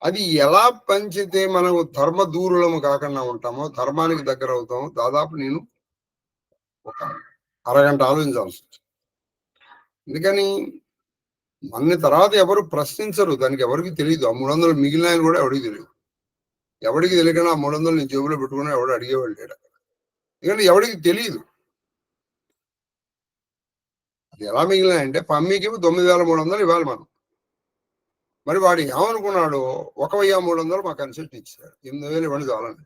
అది ఎలా పంచితే మనం ధర్మ దూరులము కాకుండా ఉంటామో, ధర్మానికి దగ్గర అవుతామో, దాదాపు నేను ఒక అరగంట ఆలోచించాల్సి వచ్చింది. ఎందుకని మన తర్వాత ఎవరు ప్రశ్నించరు, దానికి ఎవరికి తెలియదు. ఆ 300 మిగిలిన కూడా ఎవరికి తెలియదు. ఎవరికి తెలియకుండా ఆ 300 నేను జేబులో పెట్టుకున్నా ఎవడు అడిగేవాళ్ళు లేడు. ఎందుకంటే ఎవరికి తెలియదు అది ఎలా మిగిలినాయంటే. పమ్మికి 9,300 ఇవ్వాలి మనం. మరి వాడు ఏమనుకున్నాడు, 1,300 మాకు కన్సెప్ట్ ఇచ్చాడు, 8,000 ఇవ్వండి చాలండి.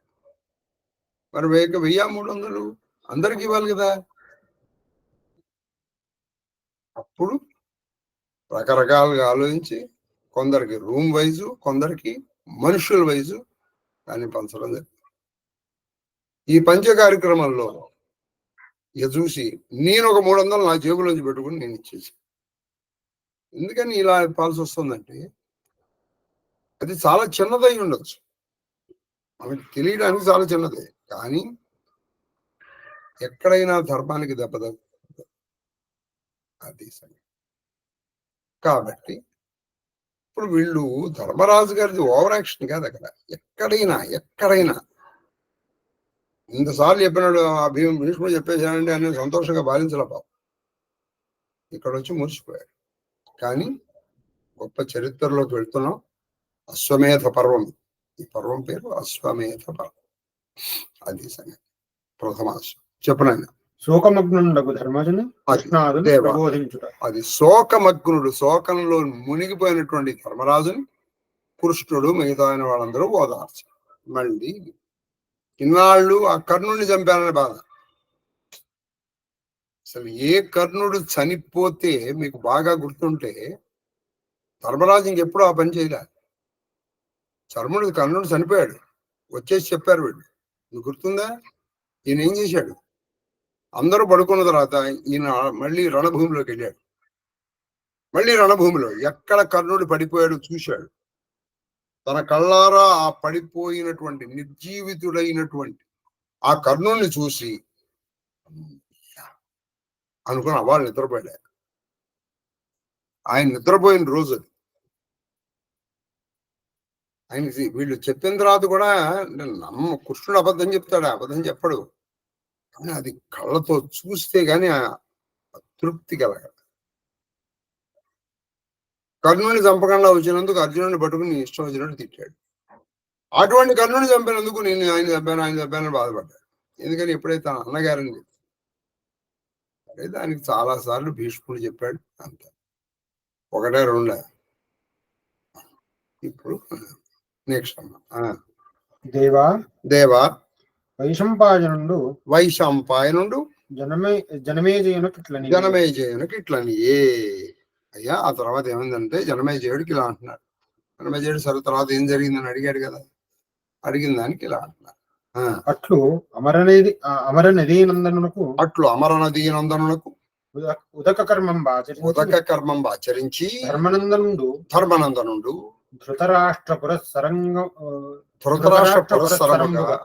మరి 1,300 అందరికి ఇవ్వాలి కదా. అప్పుడు రకరకాలుగా ఆలోచించి కొందరికి రూమ్ వైజు, కొందరికి మనుషుల వైజు దాన్ని పంచడం జరిగింది. ఈ పంచ కార్యక్రమంలో ఇక చూసి నేను ఒక 300 నా జేబులోంచి పెట్టుకుని నేను ఇచ్చేసి. ఎందుకని ఇలా ఇవ్వాల్సి వస్తుందంటే అది చాలా చిన్నదై ఉండొచ్చు, మనకి తెలియడానికి చాలా చిన్నదే, కానీ ఎక్కడైనా ధర్మానికి దెబ్బత అది సంగతి. కాబట్టి ఇప్పుడు వీళ్ళు ధర్మరాజు గారిది ఓవర్ యాక్షన్ కాదు అక్కడ. ఎక్కడైనా ఇంతసార్లు చెప్పినాడు ఆ భీష్ముడు చెప్పేశానండి అని సంతోషంగా భావించలే పాపం. ఇక్కడ వచ్చి మురిసిపోయాడు. కానీ గొప్ప చరిత్రలోకి వెళ్తున్నాం. అశ్వమేధ పర్వం, ఈ పర్వం పేరు అశ్వమేధ పర్వం. అది సంగతి. ప్రథమాశ్వం చెప్పనైనా శోకమగ్నుండగు ధర్మజుని అది శోకమగ్నుడు, శోకంలో మునిగిపోయినటువంటి ధర్మరాజుని కృష్ణుడు మిగతా వాళ్ళందరూ ఓదార్చారు. మళ్ళీ ఇన్నాళ్ళు ఆ కర్ణుడిని చంపారనే బాధ. అసలు ఏ కర్ణుడు చనిపోతే మీకు బాగా గుర్తుంటే ధర్మరాజు ఇంకెప్పుడు ఆ పని చేయలే. కర్ణుడు చనిపోయాడు, వచ్చేసి చెప్పారు వీళ్ళు, నీకు గుర్తుందా? ఈయన ఏం చేశాడు? అందరూ పడుకున్న తర్వాత ఈయన మళ్ళీ రణభూమిలోకి వెళ్ళాడు. మళ్ళీ రణభూమిలో ఎక్కడ కర్ణుడు పడిపోయాడు చూశాడు. తన కళ్ళారా ఆ పడిపోయినటువంటి నిర్జీవితుడైనటువంటి ఆ కర్ణుడిని చూసి అనుకున్న వాళ్ళు నిద్రపోయాడు. ఆయన నిద్రపోయిన రోజు అది. ఆయనకి వీళ్ళు చెప్పిన తర్వాత కూడా కృష్ణుడు అబద్ధం చెప్తాడు, అబద్ధం చెప్పడు. కానీ అది కళ్ళతో చూస్తే గాని ఆ తృప్తి కలగదు. కర్ణుని చంపకుండా వచ్చినందుకు అర్జునుడిని పట్టుకుని ఇష్టం వచ్చినట్టు తిట్టాడు. అటువంటి కర్ణుని చంపినందుకు నేను ఆయన చంపానని బాధపడ్డాడు. ఎందుకని ఎప్పుడైతే తన అన్నగారని అదే దానికి చాలా సార్లు భీష్ముడు చెప్పాడు. అంత ఒకటే రెండా. ఇప్పుడు నెక్స్ట్ దేవా వైశంపాయనుడు జనమేజయునికి ఇట్లని అయ్యా. ఆ తర్వాత ఏమైందంటే జనమేజయుడికి ఇలా అంటున్నాడు. జనమేజయుడు సరే తర్వాత ఏం జరిగిందని అడిగాడు కదా, అడిగిన దానికి ఇలా అంటున్నాడు. అట్లు అమరనదీనందనునకు ఉదక కర్మం ఆచరించి ధర్మనందనుడు ధృతరాష్ట్ర పురస్సరముగా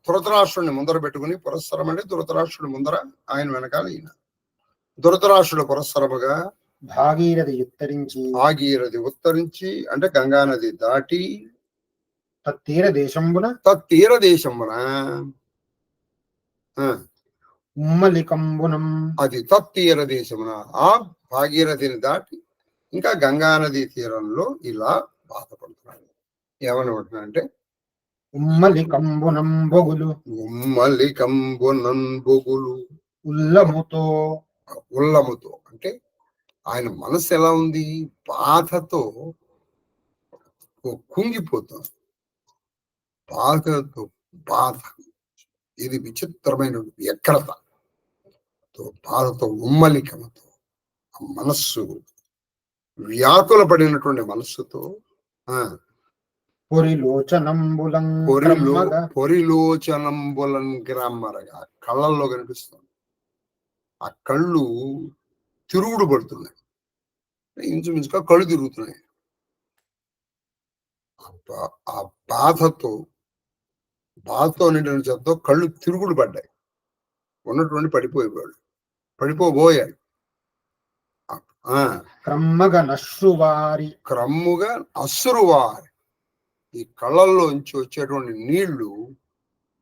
ధృతరాష్ట్రుడిని ముందర పెట్టుకుని, పురస్సరం అంటే ధృతరాష్ట్రుడి ముందర, ఆయన వెనకాల ఈయన. ధృతరాష్ట్రుడు పురస్సరముగా భాగీరథి ఉత్తరించి అంటే గంగా నది దాటి తత్తీర దేశంబున ఉమ్మలికంబునం, అది తత్తీర దేశమున ఆ భాగీరథిని దాటి ఇంకా గంగానదీ తీరంలో ఇలా బాధపడుతున్నాడు. ఏమనుకుంటున్నా అంటే ఉమ్మలికంబునం బొగులు ఉల్లముతో అంటే ఆయన మనసు ఎలా ఉంది? బాధతో కుంగిపోతుంది. బాధ ఇది విచిత్రమైన బాధతో ఉమ్మలికమతో మనస్సు వ్యాకుల పడినటువంటి మనస్సుతో పొరిలోచనంబులం గ్రామరగా కళ్ళల్లో కనిపిస్తుంది. ఆ కళ్ళు తిరుగుడు పడుతున్నాయి, ఇంచుమించుగా కళ్ళు తిరుగుతున్నాయి. ఆ బాధతో నిండిన చేతతో కళ్ళు తిరుగుడు పడ్డాయి. ఉన్నటువంటి పడిపోబోయాడు. క్రమ్ముగా అశ్రువారి ఈ కళ్ళల్లోంచి వచ్చేటువంటి నీళ్లు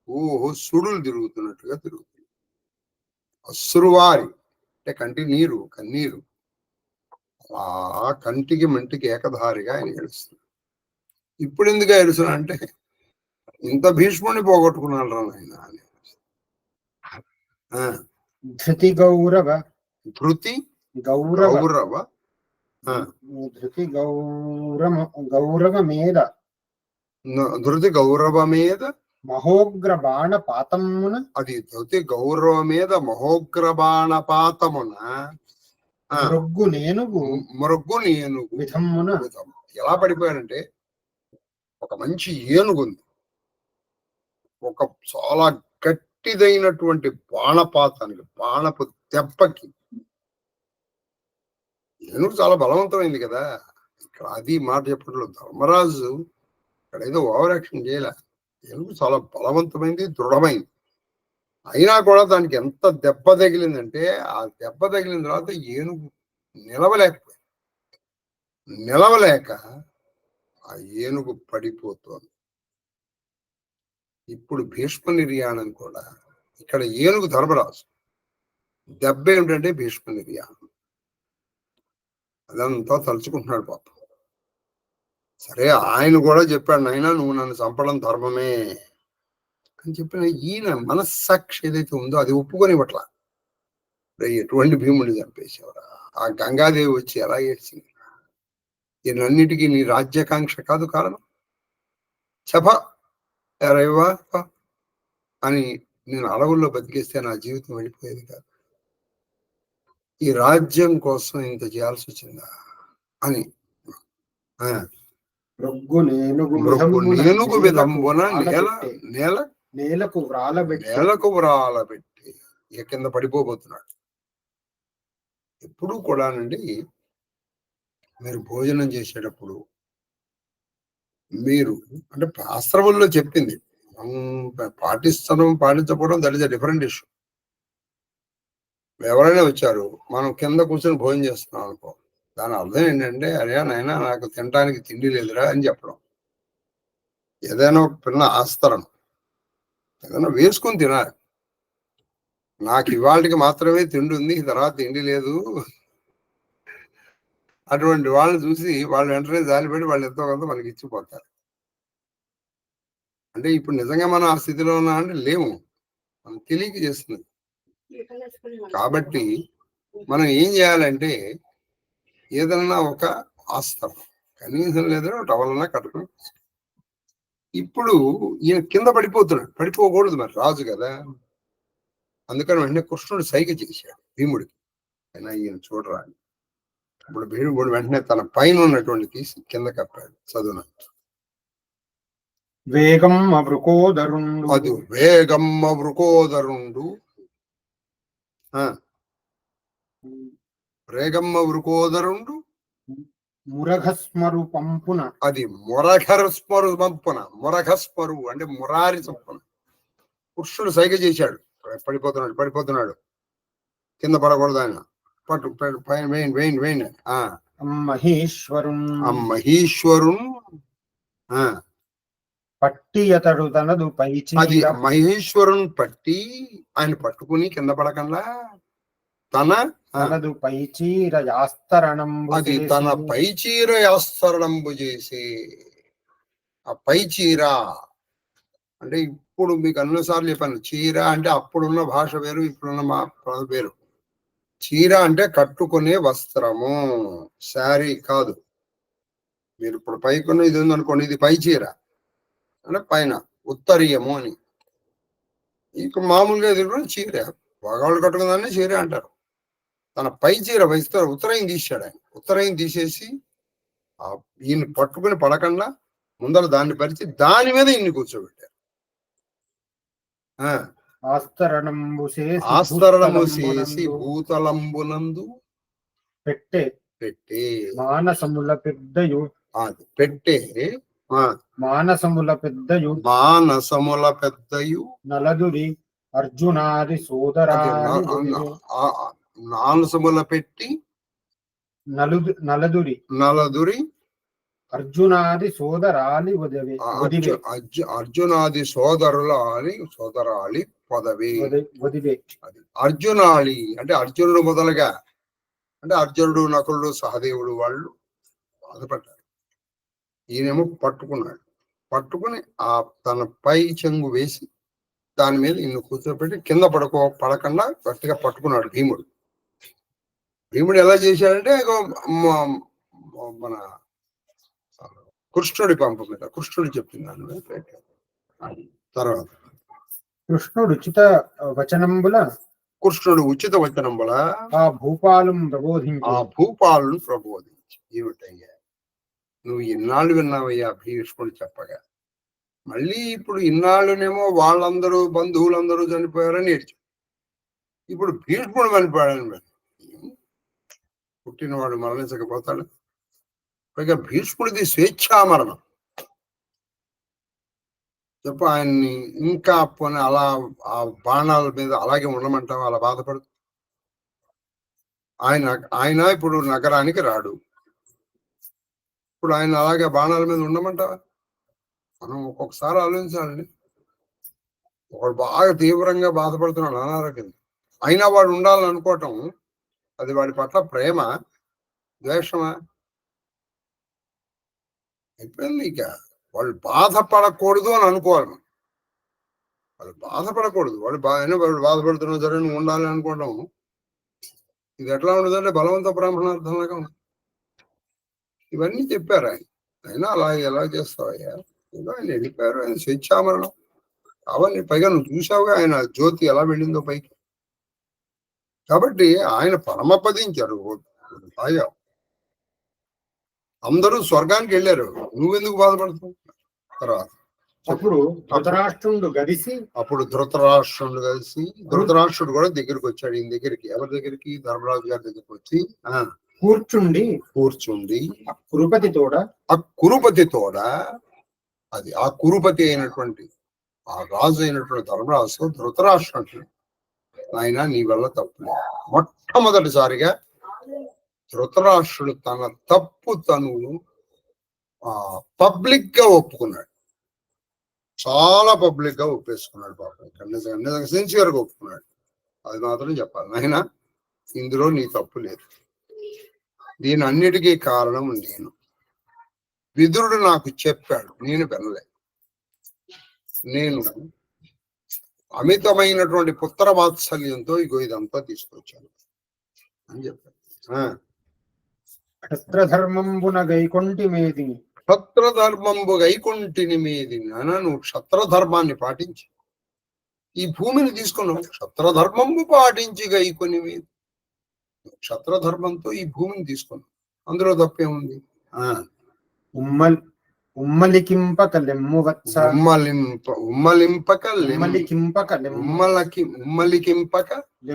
ఓహో సుడులు తిరుగుతున్నట్టుగా తిరుగుతుంది. అశ్రువారి అంటే కంటి నీరు, కన్నీరు ఆ కంటికి మంటికి ఏకధారిగా ఆయన ఏడుస్తున్నాడు. ఇప్పుడు ఎందుకు ఏడుస్తున్నా అంటే ఇంత భీష్ముడిని పోగొట్టుకున్నాడు రా నాయన అని. ధృతి గౌరవ ధృతి గౌరవ గౌరవ ధృతి గౌరవ మీద ధృతి గౌరవ మీద మహోగ్ర బాణ పాతమున అది ధృతి గౌరవ మీద మహోగ్ర బాణ పాతమున మృగ్గు నేనుగు మృగ్గు ఏనుగు విధమున ఎలా పడిపోయాడంటే ఒక మంచి ఏనుగు ఉంది, ఒక చాలా గట్టిదైనటువంటి బాణపాతానికి బాణపు దెబ్బకి ఏనుగు చాలా బలవంతమైంది కదా. ఇక్కడ అది మాట చెప్పడంలో ధర్మరాజు ఇక్కడ ఏదో ఓవర్ యాక్షన్ చేయలే. ఏనుగు చాలా బలవంతమైంది, దృఢమైంది. అయినా కూడా దానికి ఎంత దెబ్బ తగిలిందంటే ఆ దెబ్బ తగిలిన తర్వాత ఏనుగు నిలవలేక ఆ ఏనుగు పడిపోతుంది. ఇప్పుడు భీష్మ నిర్యాణం కూడా ఇక్కడ ఏనుగు ధర్మరాజు, దెబ్బ ఏమిటంటే భీష్మ నిర్యాణం. అదంతా తలుచుకుంటున్నాడు పాపం. సరే ఆయన కూడా చెప్పాడు, నాయనా నువ్వు నన్ను చంపడం ధర్మమే అని చెప్పిన ఈయన మనస్సాక్షి ఏదైతే ఉందో అది ఒప్పుకొని ఇవ్వట్లా. ఎటువంటి భీముడిని చంపేసేవరా, ఆ గంగాదేవి వచ్చి ఎలా ఏడ్చింది, దీనన్నిటికీ నీ రాజ్యాకాంక్ష కాదు కారణం, చెప్ప ఎరవా అని నేను అడవుల్లో బతికేస్తే నా జీవితం వెళ్ళిపోయేది కాదు, ఈ రాజ్యం కోసం ఇంత చేయాల్సి వచ్చిందా అని నేనుగు విధంబున నేలకు వ్రాలబెట్టి ఇక కింద పడిపోబోతున్నాడు. ఎప్పుడు కూడానండి మీరు భోజనం చేసేటప్పుడు మీరు అంటే శాస్త్రముల్లో చెప్పింది పాటించకపోవడం that is a different issue. ఎవరైనా వచ్చారు మనం కింద కూర్చొని భోజనం చేస్తున్నాం అనుకో, దాని అర్థం ఏంటంటే అరే నాయనా నాకు తినడానికి తిండి లేదురా అని చెప్పడం. ఏదైనా ఒక పిల్ల ఆస్తరం ఏదైనా వేసుకుని తినాలి. నాకు ఇవాళకి మాత్రమే తిండి ఉంది, తర్వాత తిండి లేదు. అటువంటి వాళ్ళని చూసి వాళ్ళు వెంటనే జాలిపడి వాళ్ళు ఎంతో కొంత మనకి ఇచ్చిపోతారు. అంటే ఇప్పుడు నిజంగా మనం ఆ స్థితిలో ఉన్నా అంటే లేము, మనం తెలియక చేస్తుంది. కాబట్టి మనం ఏం చేయాలంటే ఏదన్నా ఒక ఆస్తరం కనీసం లేదో టవలన్నా కట్టుకుని. ఇప్పుడు ఈయన కింద పడిపోతున్నాడు, పడిపోకూడదు మరి రాజు కదా, అందుకని వెంటనే కృష్ణుడు సైగ చేశాడు భీముడికి, అయినా ఈయన చూడరా. ఇప్పుడు భీముడు వెంటనే తన పైన ఉన్నటువంటి తీసి కింద కప్పాడు. చదువున వేగమ్మ వృకోదరుండు, అది వేగమ్మ వృకోదరుండు, వేగమ్మ వృకోదరుండు మురఘస్మరు పంపున, అది మురఘస్మరు పంపున, మురఘస్మరు అంటే మురారి చంపున. కృష్ణుడు సైగ చేశాడు, పడిపోతున్నాడు కింద పడకూడదు ఆయన, పట్టు పైన వేయండి మహేశ్వరున్ పట్టి అతడు తనదు పైచి, అది మహేశ్వరుని పట్టి ఆయన పట్టుకుని కింద పడకుండా తనదు పైచీర యాస్తరణంబు, అది తన పైచీర యాస్తరణంబు చేసి. ఆ పైచీర అంటే ఇప్పుడు మీకు అన్నిసార్లు చెప్పాను, చీర అంటే అప్పుడున్న భాష వేరు, ఇప్పుడున్న మా వేరు. చీర అంటే కట్టుకునే వస్త్రము, శారీ కాదు. మీరు ఇప్పుడు పైకున్న ఇది ఉందనుకోండి, ఇది పై చీర అంటే పైన ఉత్తరీయము అని. ఇక మామూలుగా ఇది కూడా చీర, మగవాళ్ళు కట్టుకున్నదాన్ని చీర అంటారు. తన పై చీర వహిస్తారు, ఉత్తరాయం తీసాడు ఆయన. ఉత్తరాయం తీసేసి ఈయన పట్టుకుని పడకుండా ముందర దాన్ని పరిచి దాని మీద ఇన్ని కూర్చోబెట్టారు. ఆస్తరణము చేసి భూతలంబునందు పెట్టే మానసముల పెద్దయు, మానసముల పెద్దయు నలదురి అర్జునాది సోదరాది, నానసముల పెట్టి నలదురి అర్జునాది సోదరాలి వదివే అర్జునాది సోదరాలి పదవి. వదివే అది అర్జునాళి అంటే అర్జునుడు మొదలుగా, అంటే అర్జునుడు, నకులుడు, సహదేవుడు వాళ్ళు బాధపడ్డారు. ఈయనేమో పట్టుకున్నాడు. పట్టుకుని ఆ తన పై చెంగు వేసి దాని మీద ఇన్ను కూర్చోబెట్టి కింద పడకుండా గట్టిగా పట్టుకున్నాడు భీముడు. భీముడు ఎలా చేశాడంటే మన కృష్ణుడి పంప మీద కృష్ణుడు చెప్తున్నాను. తర్వాత కృష్ణుడు ఉచిత వచనంబుల ఆ భూపాలను ప్రబోధించి ఏమిటయ్యా నువ్వు ఇన్నాళ్ళు విన్నావయ్యా భీష్ముడు చెప్పగా, మళ్ళీ ఇప్పుడు ఇన్నాళ్ళునేమో వాళ్ళందరూ బంధువులందరూ చనిపోయారని ఏడ్చాడు. ఇప్పుడు భీష్ముడు చనిపోయాడని పుట్టినవాడు మరణించకపోతాడు. పైగా భీష్ముడిది స్వేచ్ఛామరణం. చెప్ప ఆయన్ని ఇంకా పోనీ అలా ఆ బాణాల మీద అలాగే ఉండమంటాం, అలా బాధపడుతూ. ఆయన ఇప్పుడు నగరానికి రాడు. ఇప్పుడు ఆయన అలాగే బాణాల మీద ఉండమంటావా? మనం ఒక్కొక్కసారి ఆలోచించాలండి. ఒకడు బాగా తీవ్రంగా బాధపడుతున్నాడు అనారోగ్యం, అయినా వాడు ఉండాలని అనుకోవటం అది వాడి పట్ల ప్రేమ, ద్వేషమా? అయిపోయింది. ఇక వాళ్ళు బాధపడకూడదు అని అనుకోవాలి. వాళ్ళు బాధపడకూడదు. వాడు బాధపడుతున్నా సరే నువ్వు ఉండాలి అనుకోవడం ఇది ఎట్లా ఉండదంటే బలవంత బ్రాహ్మణార్థంలాగా ఉంది. ఇవన్నీ చెప్పారు ఆయన. అయినా అలా ఎలా చేస్తావయ్యా? ఆయన వెళ్ళిపోయారు. ఆయన స్వేచ్ఛామరణం కావాలి. పైగా నువ్వు చూసావుగా ఆయన జ్యోతి ఎలా వెళ్ళిందో పైకి. కాబట్టి ఆయన పరమపదించారు. అందరూ స్వర్గానికి వెళ్ళారు, నువ్వెందుకు బాధపడతావు? తర్వాత అప్పుడు ధృతరాష్ట్రుడు కలిసి ధృతరాష్ట్రుడు కూడా దగ్గరికి వచ్చాడు. ఈయన దగ్గరికి. ఎవరి దగ్గరికి? ధర్మరాజు గారి దగ్గరికి వచ్చి కూర్చుండి ఆ కురుపతి తోడ అది ఆ కురుపతి అయినటువంటి ఆ రాజు అయినటువంటి ధర్మరాజు ధృతరాష్ట్రుడు, ఆయన నీ వల్ల తప్పు. మొట్టమొదటిసారిగా ధృతరాష్ట్రుడు తన తప్పు తను పబ్లిక్ గా ఒప్పుకున్నాడు. చాలా పబ్లిక్ గా ఒప్పేసుకున్నాడు. పాపం నిజంగా సిన్సియర్ గా ఒప్పుకున్నాడు. అది మాత్రం చెప్పాలి. నాయన ఇందులో నీ తప్పు లేదు, దీని అన్నిటికీ కారణం నేను. విదురుడు నాకు చెప్పాడు, నేను వినలేదు. నేను అమితమైనటువంటి పుత్ర వాత్సల్యంతో ఇగో ఇదంతా తీసుకొచ్చాను అని చెప్పాడు. క్షత్రధర్మంబున గైకొంటి మేదిని నువ్వు క్షత్రధర్మాన్ని పాటించి ఈ భూమిని తీసుకున్నావు. క్షత్రధర్మంబు పాటించి గైకొని మీద క్షత్రధర్మంతో ఈ భూమిని తీసుకున్నావు. అందులో తప్పేముంది? ఉమ్మలికింపక లెమ్ము వత్స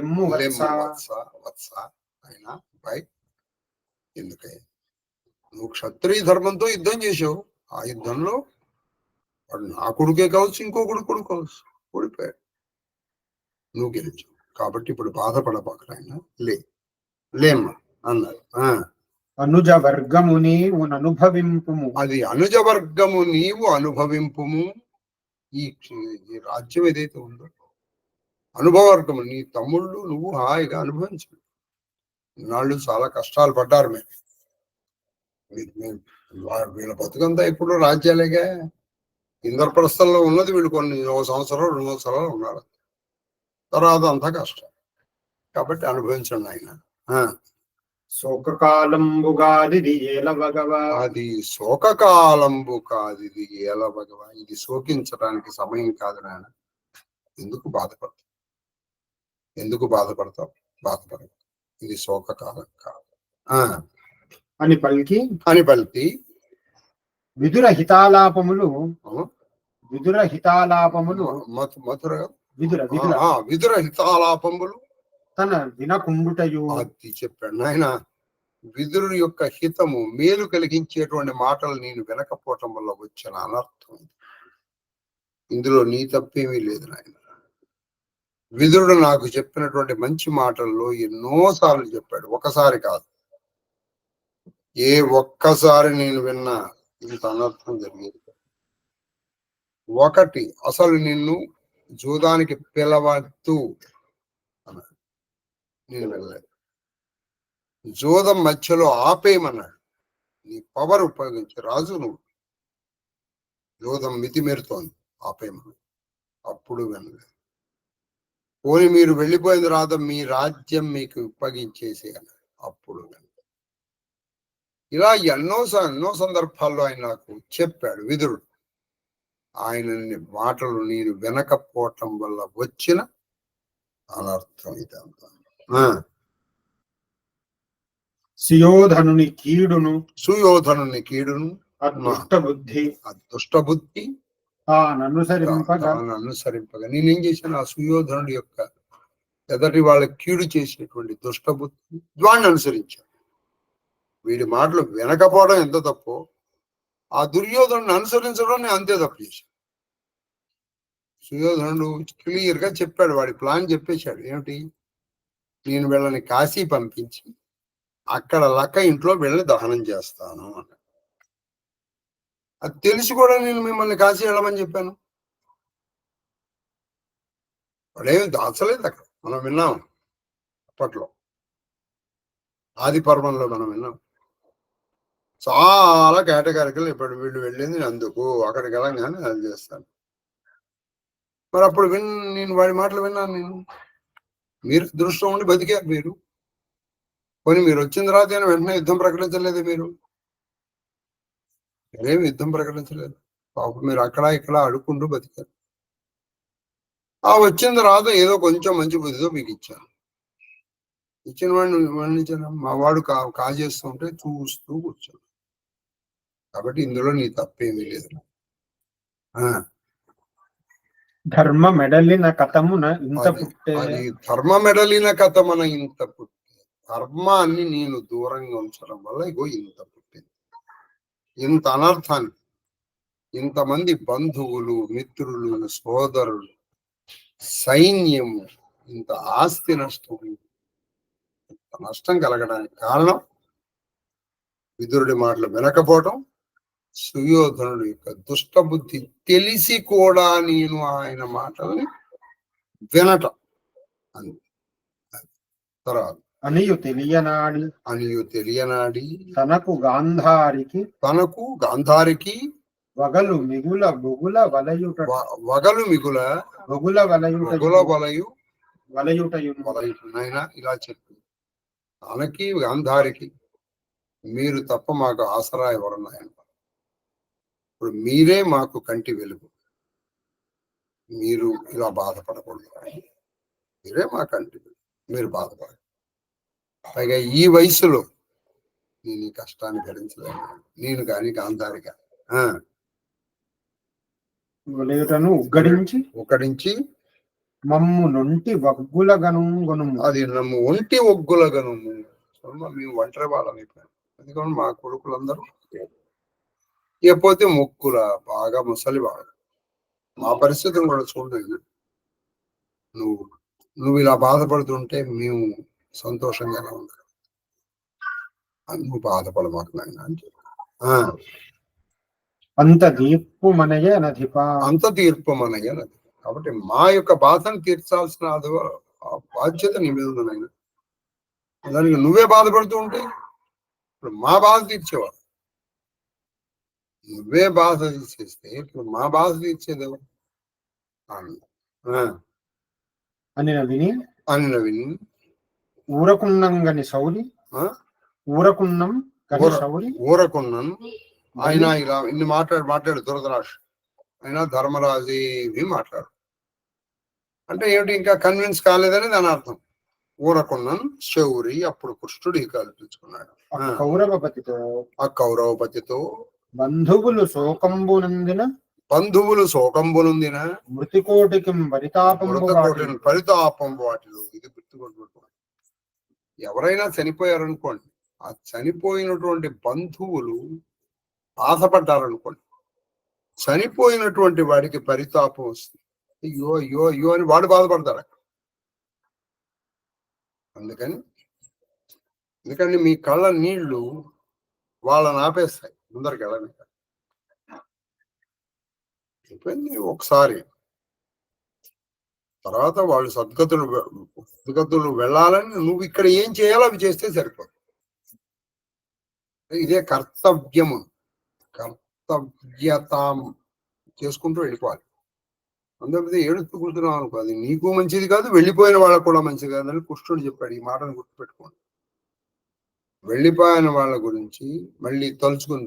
లెమ్ము వత్స అయినా బై ఎందుకయ్యా నువ్వు క్షత్రియ ధర్మంతో యుద్ధం చేసావు. ఆ యుద్ధంలో వాడు నా కొడుకే కావచ్చు, ఇంకో కొడుకు కావచ్చు, ఓడిపోయాడు, నువ్వు గెలిచావు. కాబట్టి ఇప్పుడు బాధపడబాకరాయన లేమ్మా అన్నారు. అనుజ వర్గము నీవు అనుభవింపు. అది అనుజ వర్గము నీవు అనుభవింపు. ఈ రాజ్యం ఏదైతే ఉందో అనుభవర్గము, నీ తమ్ముళ్ళు నువ్వు హాయిగా అనుభవించు. నాళ్ళు చాలా కష్టాలు పడ్డారు. వీళ్ళ బతుకంతా ఇప్పుడు రాజ్యాలేగా. ఇంద్రప్రస్థంలో ఉన్నది వీళ్ళు కొన్ని 1 సంవత్సరం 2 సంవత్సరాలు ఉన్నారు, తర్వాత అంతా కష్టం. కాబట్టి అనుభవించండి ఆయన. శోకకాలంబు కాదిది ఏల భగవా. అది శోకకాలంబు కాదు, ఇది ఏల భగవా. ఇది శోకించడానికి సమయం కాదు నాయన. ఎందుకు బాధపడతావు? బాధపడవు. ఇది శోకకాలం కాదు అని పలికి విదుర హితాలాపములు తన వినకుండుటయు అది చెప్పాడు నాయన. విదురుని యొక్క హితము, మేలు కలిగించేటువంటి మాటలు నేను వినకపోవటం వల్ల వచ్చిన అనర్థం. ఇందులో నీ తప్పేమీ లేదు నాయన. విదురుడు నాకు చెప్పినటువంటి మంచి మాటల్లో ఎన్నోసార్లు చెప్పాడు, ఒకసారి కాదు. ఒక్కసారి నేను విన్నా ఇంత అనర్థం జరిగేది. ఒకటి, అసలు నిన్ను జూదానికి పిలవద్దు అన్నాడు. నేను వెళ్ళలేదు. జూదం మధ్యలో ఆపేయమన్నాడు. నీ పవర్ ఉపయోగించి రాజు నువ్వు, జూదం మితిమీరుతోంది, ఆపేయమన్నాడు. అప్పుడు వెళ్ళలేదు. పోనీ మీరు వెళ్ళిపోయిన తర్వాత మీ రాజ్యం మీకు అప్పగించేసి అన్నాడు. అప్పుడు వెళ్ళలేదు. ఇలా ఎన్నో సందర్భాల్లో ఆయన నాకు చెప్పాడు విదురుడు. ఆయన మాటలు నేను వినకపోవటం వల్ల వచ్చిన అనర్థం ఇదంతా. సుయోధనుని కీడును సుయోధనుని కీడును దుష్ట బుద్ధి అనుసరింపగా నేనేం చేశాను? ఆ సుయోధనుడి యొక్క ఎదటి వాళ్ళ కీడు చేసినటువంటి దుష్ట బుద్ధి వాడిని అనుసరించాను. వీడి మాటలు వినకపోవడం ఎంత తప్పో, ఆ దుర్యోధనుని అనుసరించడం అంతే తప్పు చేశాను. సుయోధనుడు క్లియర్ గా చెప్పాడు, వాడి ప్లాన్ చెప్పేశాడు. ఏమిటి? నేను వీళ్ళని కాశీ పంపించి అక్కడ లక్క ఇంట్లో వీళ్ళని దహనం చేస్తాను అన్నాడు. అది తెలిసి కూడా నేను మిమ్మల్ని కాశీ వెళ్ళమని చెప్పాను. వాడేమి దాచలేదు అక్కడ. మనం విన్నాం అప్పట్లో, ఆది పర్వంలో మనం విన్నాం. చాలా కేటగారికలు ఇప్పుడు వీళ్ళు వెళ్ళింది అందుకు, అక్కడికి వెళ్ళగానే అది చేస్తాను. మరి అప్పుడు నేను వాడి మాటలు విన్నాను. మీరు దృష్టం ఉండి బతికారు మీరు. పోనీ మీరు వచ్చిన తర్వాత వెంటనే యుద్ధం ప్రకటించలేదు. మీరు ఏమి యుద్ధం ప్రకటించలేదు. పాపం మీరు అక్కడ ఇక్కడ అడుక్కుంటూ బతికారు. ఆ వచ్చిన తర్వాత ఏదో కొంచెం మంచి బుద్ధితో మీకు ఇచ్చాను. ఇచ్చిన వాడిని మా వాడు కాజేస్తూ ఉంటే చూస్తూ కూర్చోను. కాబట్టి ఇందులో నీ తప్పేమీ లేదు. ధర్మ మెడలిన కథమున ఇంత పుట్టే. అది ధర్మ మెడలిన కథమున ఇంత పుట్టే. ధర్మాన్ని నేను దూరంగా ఉంచడం వల్ల ఇగో ఇంత పుట్టింది. ఇంత అనర్థాన్ని, ఇంతమంది బంధువులు, మిత్రులు, సోదరులు, సైన్యము, ఇంత ఆస్తి నష్టం, ఇంత నష్టం కలగడానికి కారణం విదురుడి మాటలు వినకపోవటం, సుయోధనుడు యొక్క దుష్టబుద్ధి తెలిసి కూడా నేను ఆయన మాటల్ని వినటం. తర్వాత అనియు తెలియనాడి తనకు గాంధారికి వగలు మిగుల బొగుల వలయుటైనా ఇలా చెప్పి, తనకి గాంధారికి మీరు తప్ప మాకు ఆసరా ఎవరున్నాయన. ఇప్పుడు మీరే మాకు కంటి వెలుగు. మీరు ఇలా బాధపడకూడదు. మీరే మా కంటి వెలుగు, మీరు బాధపడదు. పైగా ఈ వయసులో నేను ఈ కష్టాన్ని భరించలేను. నేను కానీ గాంధారి కానీ ఉగ్గడించి మమ్ము నొంటి వగ్గుల గనుము. అది నమ్ము ఒంటి ఒగ్గుల గనుము. మేము ఒంటరి వాళ్ళం అయిపోయాం. ఎందుకంటే మా కొడుకులందరూ ఇకపోతే మొక్కుల బాగా ముసలి వాడు. మా పరిస్థితిని కూడా చూడండి. నువ్వు ఇలా బాధపడుతుంటే మేము సంతోషంగానే ఉన్నాం. నువ్వు బాధపడమాకు నాయన అని చెప్పి అంత తీర్పు మనయే నది. కాబట్టి మా యొక్క బాధను తీర్చాల్సిన బాధ్యత నీ మీద ఉంది నాయన. దానికి నువ్వే బాధపడుతూ ఉంటే ఇప్పుడు మా బాధ తీర్చేవాడు. నువ్వే బాధ తీసేస్తే ఇప్పుడు మా బాధ తీర్చేదేవా అని నవిని ఊరకున్నాను. ఆయన ఇలా ఇన్ని మాట్లాడు దురదరాష్ అయినా ధర్మరాజు మాట్లాడు అంటే ఏమిటి? ఇంకా కన్విన్స్ కాలేదని దాని అర్థం. ఊరకున్నాను శౌరి. అప్పుడు కృష్ణుడు కల్పించుకున్నాడు ఆ కౌరవపతితో బంధువులు శోకంబునందిన మృతికోటికి పరితాపం వాటిలో. ఇది గుర్తుకొట్టుకోండి. ఎవరైనా చనిపోయారనుకోండి, ఆ చనిపోయినటువంటి బంధువులు బాధపడ్డారనుకోండి, చనిపోయినటువంటి వాడికి పరితాపం వస్తుంది. అయ్యో అయ్యో అయ్యో అని వాడు బాధపడతాడు. ఎందుకని మీ కళ్ళ నీళ్లు వాళ్ళని ఆపేస్తాయి ముందరికి వెళ్ళని. అయిపోయింది ఒకసారి. తర్వాత వాళ్ళు సద్గతులు వెళ్ళాలని నువ్వు ఇక్కడ ఏం చేయాలో అవి చేస్తే సరిపోదు. ఇదే కర్తవ్యము, కర్తవ్యత చేసుకుంటూ వెళ్ళిపోవాలి. అందుకే ఏడుస్తూ కూర్చున్నావు అనుకో, అది నీకు మంచిది కాదు, వెళ్ళిపోయిన వాళ్ళకు కూడా మంచిది కాదని కృష్ణుడు చెప్పాడు. ఈ మాటను గుర్తుపెట్టుకోండి. వెళ్ళిపోయిన వాళ్ళ గురించి మళ్ళీ తలుచుకుని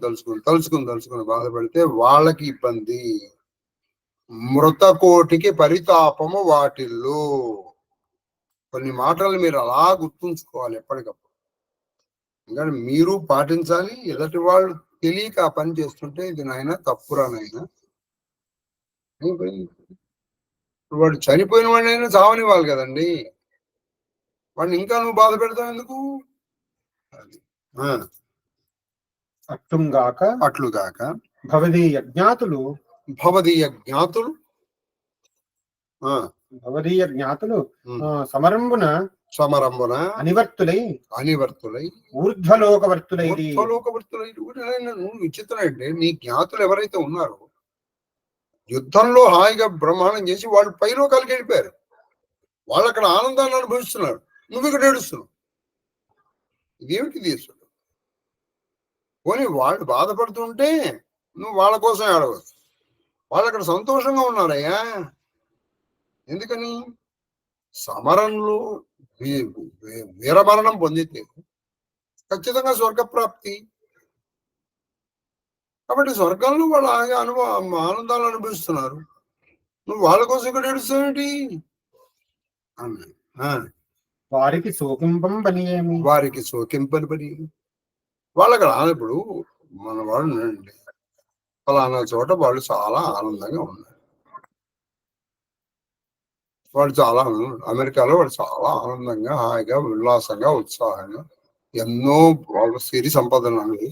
బాధపడితే వాళ్ళకి ఇబ్బంది. మృతకోటికి పరితాపము వాటిల్లో. కొన్ని మాటలు మీరు అలా గుర్తుంచుకోవాలి ఎప్పటికప్పుడు. ఎందుకంటే మీరు పాటించాలి. ఎదుటి వాళ్ళు తెలియక ఆ పని చేస్తుంటే ఇది నాయన తప్పురా నాయన, వాడు చనిపోయిన వాడినైనా చావనివ్వాలి కదండి. వాడిని ఇంకా నువ్వు బాధ పెడతావు ఎందుకు? అది అట్లుగాక భవదీయ జ్ఞాతులు సమరంబున అనివర్తులై ఊర్ధ్వలోకవర్తులై. నువ్వు విచిత్రం అంటే నీ జ్ఞాతులు ఎవరైతే ఉన్నారో యుద్ధంలో హాయిగా బ్రహ్మాండం చేసి వాళ్ళు పైలోకాలకి వెళ్ళిపోయారు. వాళ్ళు అక్కడ ఆనందాన్ని అనుభవిస్తున్నారు, నువ్వు ఇక్కడ ఏడుస్తున్నావు. ఇదేమిటి తీసుడు? పోనీ వాళ్ళు బాధపడుతుంటే నువ్వు వాళ్ళ కోసం ఏడవచ్చు. వాళ్ళు అక్కడ సంతోషంగా ఉన్నారయ్యా. ఎందుకని? సమరంలో వీరమరణం పొందితే ఖచ్చితంగా స్వర్గప్రాప్తి. కాబట్టి స్వర్గంలో వాళ్ళు ఆనందాలు అనుభవిస్తున్నారు, నువ్వు వాళ్ళ కోసం ఇక్కడ ఏడుస్తావేంటి? వారికి సోకింపని పని. వాళ్ళకి ఇప్పుడు మన వాళ్ళు ఫలానా చోట వాళ్ళు చాలా ఆనందంగా ఉన్నారు. వాళ్ళు చాలా అమెరికాలో వాళ్ళు చాలా ఆనందంగా, హాయిగా, ఉల్లాసంగా, ఉత్సాహంగా ఎన్నో సిరి సంపదలు అన్నది.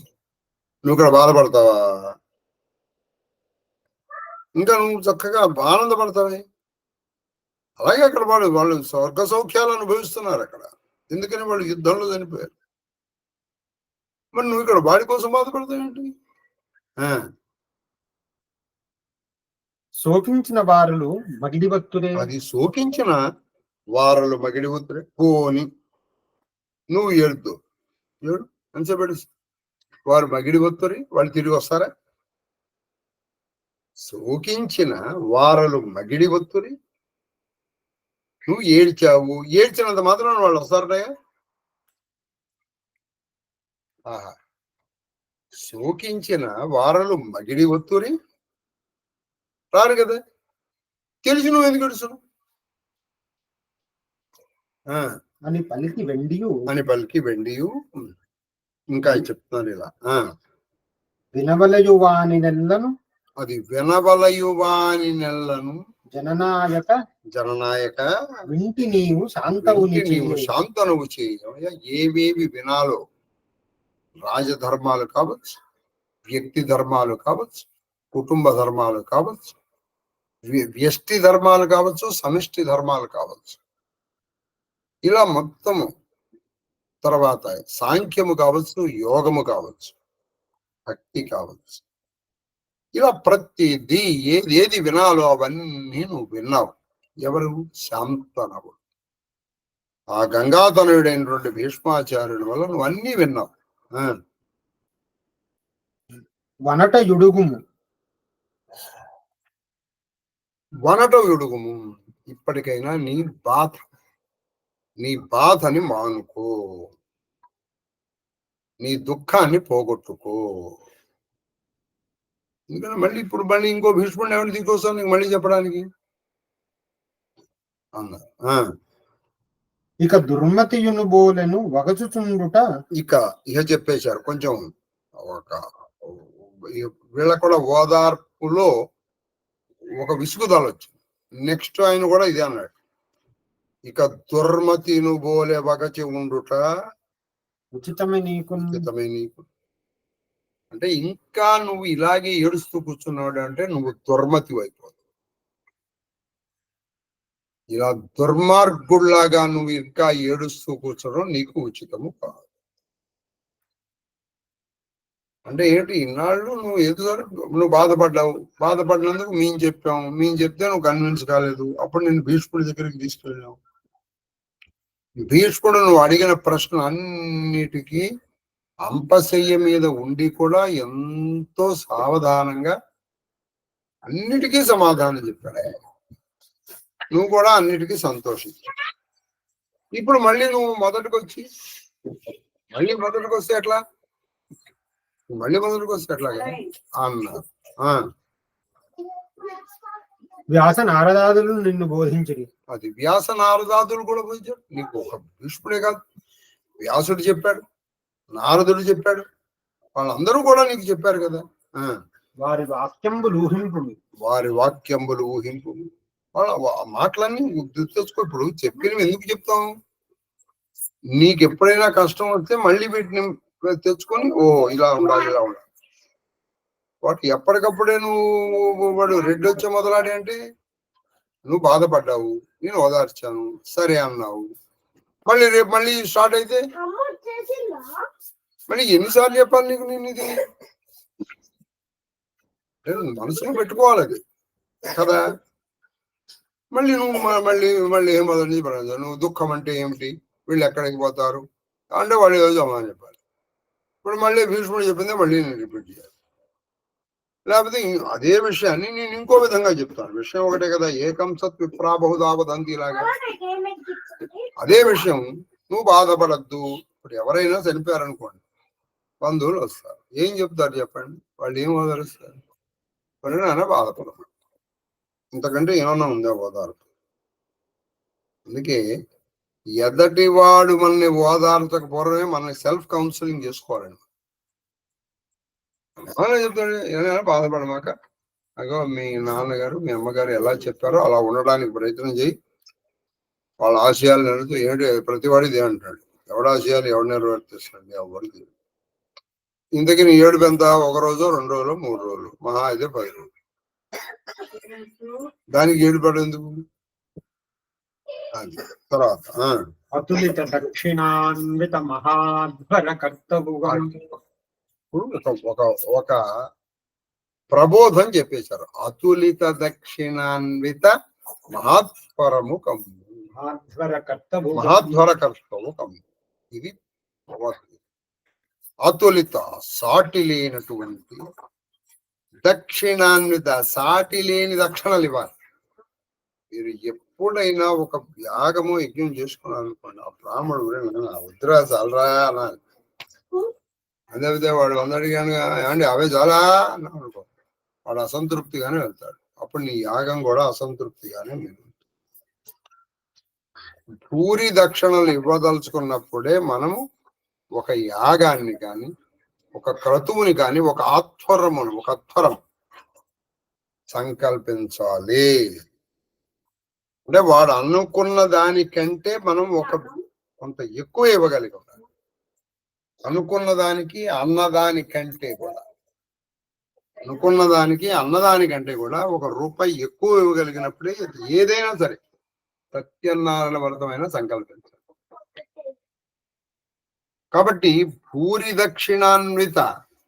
నువ్వు ఇక్కడ బాధపడతావా? ఇంకా నువ్వు చక్కగా ఆనందపడతావే. అలాగే అక్కడ వాళ్ళు స్వర్గ సౌఖ్యాలు అనుభవిస్తున్నారు అక్కడ. ఎందుకని? వాళ్ళు యుద్ధంలో చనిపోయారు. మరి నువ్వు ఇక్కడ వాడి కోసం బాధపడతావేంటి? శోకించిన వారులు మగిడివత్తురే. అది శోకించిన వారలు మగిడివత్తురే. పోని నువ్వు ఏడు ఎంతసేపటి వారు మగిడివత్తురి, వాళ్ళు తిరిగి వస్తారా? శోకించిన వారలు మగిడివత్తురి, నువ్వు ఏడ్చావు, ఏడ్చినంత మాత్రం వాళ్ళు వస్తారటయా? శోకించిన వారలు మగిడి ఒత్తురి రారు కదా. తెలిసి నువ్వు ఎందుకు ఏడుస్తున్నావు? అని పలికి వెండియు ఇంకా చెప్తున్నారు ఇలా. వినవలయువాని నెల్లను, అది వినవలయువాని నెల్లను జననాయక వింటి నీవు శాంతనువు చేయ. ఏవేవి వినాలో, రాజధర్మాలు కావచ్చు, వ్యక్తి ధర్మాలు కావచ్చు, కుటుంబ ధర్మాలు కావచ్చు, వ్యష్టి ధర్మాలు కావచ్చు, సమిష్టి ధర్మాలు కావచ్చు, ఇలా మొత్తము. తర్వాత సాంఖ్యము కావచ్చు, యోగము కావచ్చు, భక్తి కావచ్చు, ఇలా ప్రతిదీ ఏది వినాలో అవన్నీ నువ్వు విన్నావు. ఎవరు? శాంతనవుడు. ఆ గంగాధనుడైనటువంటి భీష్మాచార్యుడి వల్ల నువ్వు అన్నీ విన్నావు. వనట యుడుగుము ఇప్పటికైనా నీ బాధని మానుకో, నీ దుఃఖాన్ని పోగొట్టుకో. ఎందుకంటే మళ్ళీ ఇంకో భీష్ముడిని ఎవరిని తీసుకొస్తాను నీకు మళ్ళీ చెప్పడానికి అన్నారు. ఇక దుర్మతియును బోలెను వగచుచుండుట. ఇక చెప్పేశారు. కొంచెం వీళ్ళ కూడా ఓదార్పులో ఒక విసుగుదల వచ్చింది. నెక్స్ట్ ఆయన కూడా ఇదే అన్నాడు. ఇక దుర్మతిను బోలే వగచి ఉండుట ఉచితమే నీకు. అంటే ఇంకా నువ్వు ఇలాగే ఏడుస్తూ కూర్చున్నాడు అంటే నువ్వు దుర్మతి అయిపోతావు. ఇలా దుర్మార్గుల్లాగా నువ్వు ఇంకా ఏడుస్తూ కూర్చోవడం నీకు ఉచితము కాదు. అంటే ఏంటి, ఇన్నాళ్ళు నువ్వు ఎదురు నువ్వు బాధపడినందుకు మేము చెప్పాము, మేము చెప్తే నువ్వు కన్విన్స్ కాలేదు, అప్పుడు నేను భీష్ముడి దగ్గరికి తీసుకెళ్ళావు. భీష్ముడు నువ్వు అడిగిన ప్రశ్న అన్నిటికీ అంపశయ్య మీద ఉండి కూడా ఎంతో సావధానంగా అన్నిటికీ సమాధానం చెప్పాడు. నువ్వు కూడా అన్నిటికీ సంతోషించు. ఇప్పుడు మళ్ళీ నువ్వు మొదటికి వస్తే ఎట్లా, అన్నారు. వ్యాస నారదాదులు నిన్ను బోధించడి. అది వ్యాస నారదాదులు కూడా బోధించాడు. నీకు ఒక భీష్ముడే కాదు, వ్యాసుడు చెప్పాడు, నారదుడు చెప్పాడు, వాళ్ళందరూ కూడా నీకు చెప్పారు కదా. వారి వాక్యంబులు ఊహింపు వాళ్ళ మాటలన్నీ తెచ్చుకో. ఇప్పుడు చెప్పినవి ఎందుకు చెప్తాం? నీకు ఎప్పుడైనా కష్టం వస్తే మళ్ళీ వీటిని తెచ్చుకొని ఇలా ఉండాలి. వాటి ఎప్పటికప్పుడే నువ్వు వాడు రెడ్డి వచ్చే మొదలాడి అంటే నువ్వు బాధపడ్డావు, నేను ఓదార్చాను, సరే అన్నావు. మళ్ళీ రేపు మళ్ళీ స్టార్ట్ అయితే మళ్ళీ ఎన్నిసార్లు చెప్పాలి నీకు? నేను ఇది మనసులో పెట్టుకోవాలి అది కదా. మళ్ళీ నువ్వు మళ్ళీ ఏం మొదలు నువ్వు దుఃఖం అంటే ఏమిటి, వీళ్ళు ఎక్కడికి పోతారు అంటే వాళ్ళు ఏదో సమాధానం చెప్పాలి. ఇప్పుడు మళ్ళీ భీష్ముడు చెప్పిందే మళ్ళీ నేను రిపీట్ చేయాలి. లేకపోతే అదే విషయాన్ని నేను ఇంకో విధంగా చెప్తాను. విషయం ఒకటే కదా, ఏకం సత్ విప్రా బహుధావదంతి లాగా అదే విషయం. నువ్వు బాధపడద్దు. ఇప్పుడు ఎవరైనా చనిపోయారనుకోండి, బంధువులు వస్తారు, ఏం చెప్తారు చెప్పండి? వాళ్ళు ఏం ఓదారుస్తారు? ఎవరైనా బాధపడదు. ఇంతకంటే ఏమన్నా ఉందా ఓదార్పు? అందుకే ఎదటి వాడు మనల్ని ఓదార్చక పూర్వమే మనల్ని సెల్ఫ్ కౌన్సిలింగ్ చేసుకోవాలండి. ఏమైనా చెప్తాడు, ఏమైనా బాధపడమాక, అగో మీ నాన్నగారు మీ అమ్మగారు ఎలా చెప్పారో అలా ఉండడానికి ప్రయత్నం చేయి. వాళ్ళ ఆశయాలు నెరవేరుతూ ఏమిటి ప్రతివాడిది అంటాడు. ఎవడ ఆశయాలు ఎవడు నెరవేర్తిస్తాడు? ఎవరికి. ఇంతకీ నీ ఏడుపు ఎంత? 1 రోజు 2 రోజులు 3 రోజులు, మహా అయితే 10 రోజులు. దానికి ఏడుపడు ఎందుకు? తర్వాత అతులిత దక్షిణాన్విత మహాధ్వర కర్తవ్యం. ఒక ప్రబోధం చెప్పేశారు. అతులిత దక్షిణాన్విత మహాధ్వరము కమ్ము, మహాధ్వర కర్తవు కమ్ము. ఇది అతులిత, సాటి లేనటువంటి, దక్షిణాన్విత, సాటి లేని దక్షిణలు ఇవ్వాలి. మీరు ఎప్పుడైనా ఒక యాగము యజ్ఞం చేసుకున్నారనుకోండి, ఆ బ్రాహ్మణుడు వద్దురా చాలరా అనాలి. అదే వాడు అందరిగాను ఏమండి అవే చాలా అన్నాడు అనుకో, వాడు అసంతృప్తిగానే వెళ్తాడు. అప్పుడు నీ యాగం కూడా అసంతృప్తిగానే మీరు పూరి దక్షిణలు ఇవ్వదలుచుకున్నప్పుడే మనము ఒక యాగాన్ని కానీ, ఒక క్రతువుని కానీ, ఒక అధ్వరం సంకల్పించాలి. అంటే వాడు అనుకున్న దానికంటే మనం కొంత ఎక్కువ ఇవ్వగలిగాం. అనుకున్న దానికి అన్నదానికంటే కూడా 1 రూపాయి ఎక్కువ ఇవ్వగలిగినప్పుడే ఏదైనా సరే సత్యనారాయణ వ్రతమైన సంకల్పించాలి. కాబట్టి భూరి దక్షిణాన్విత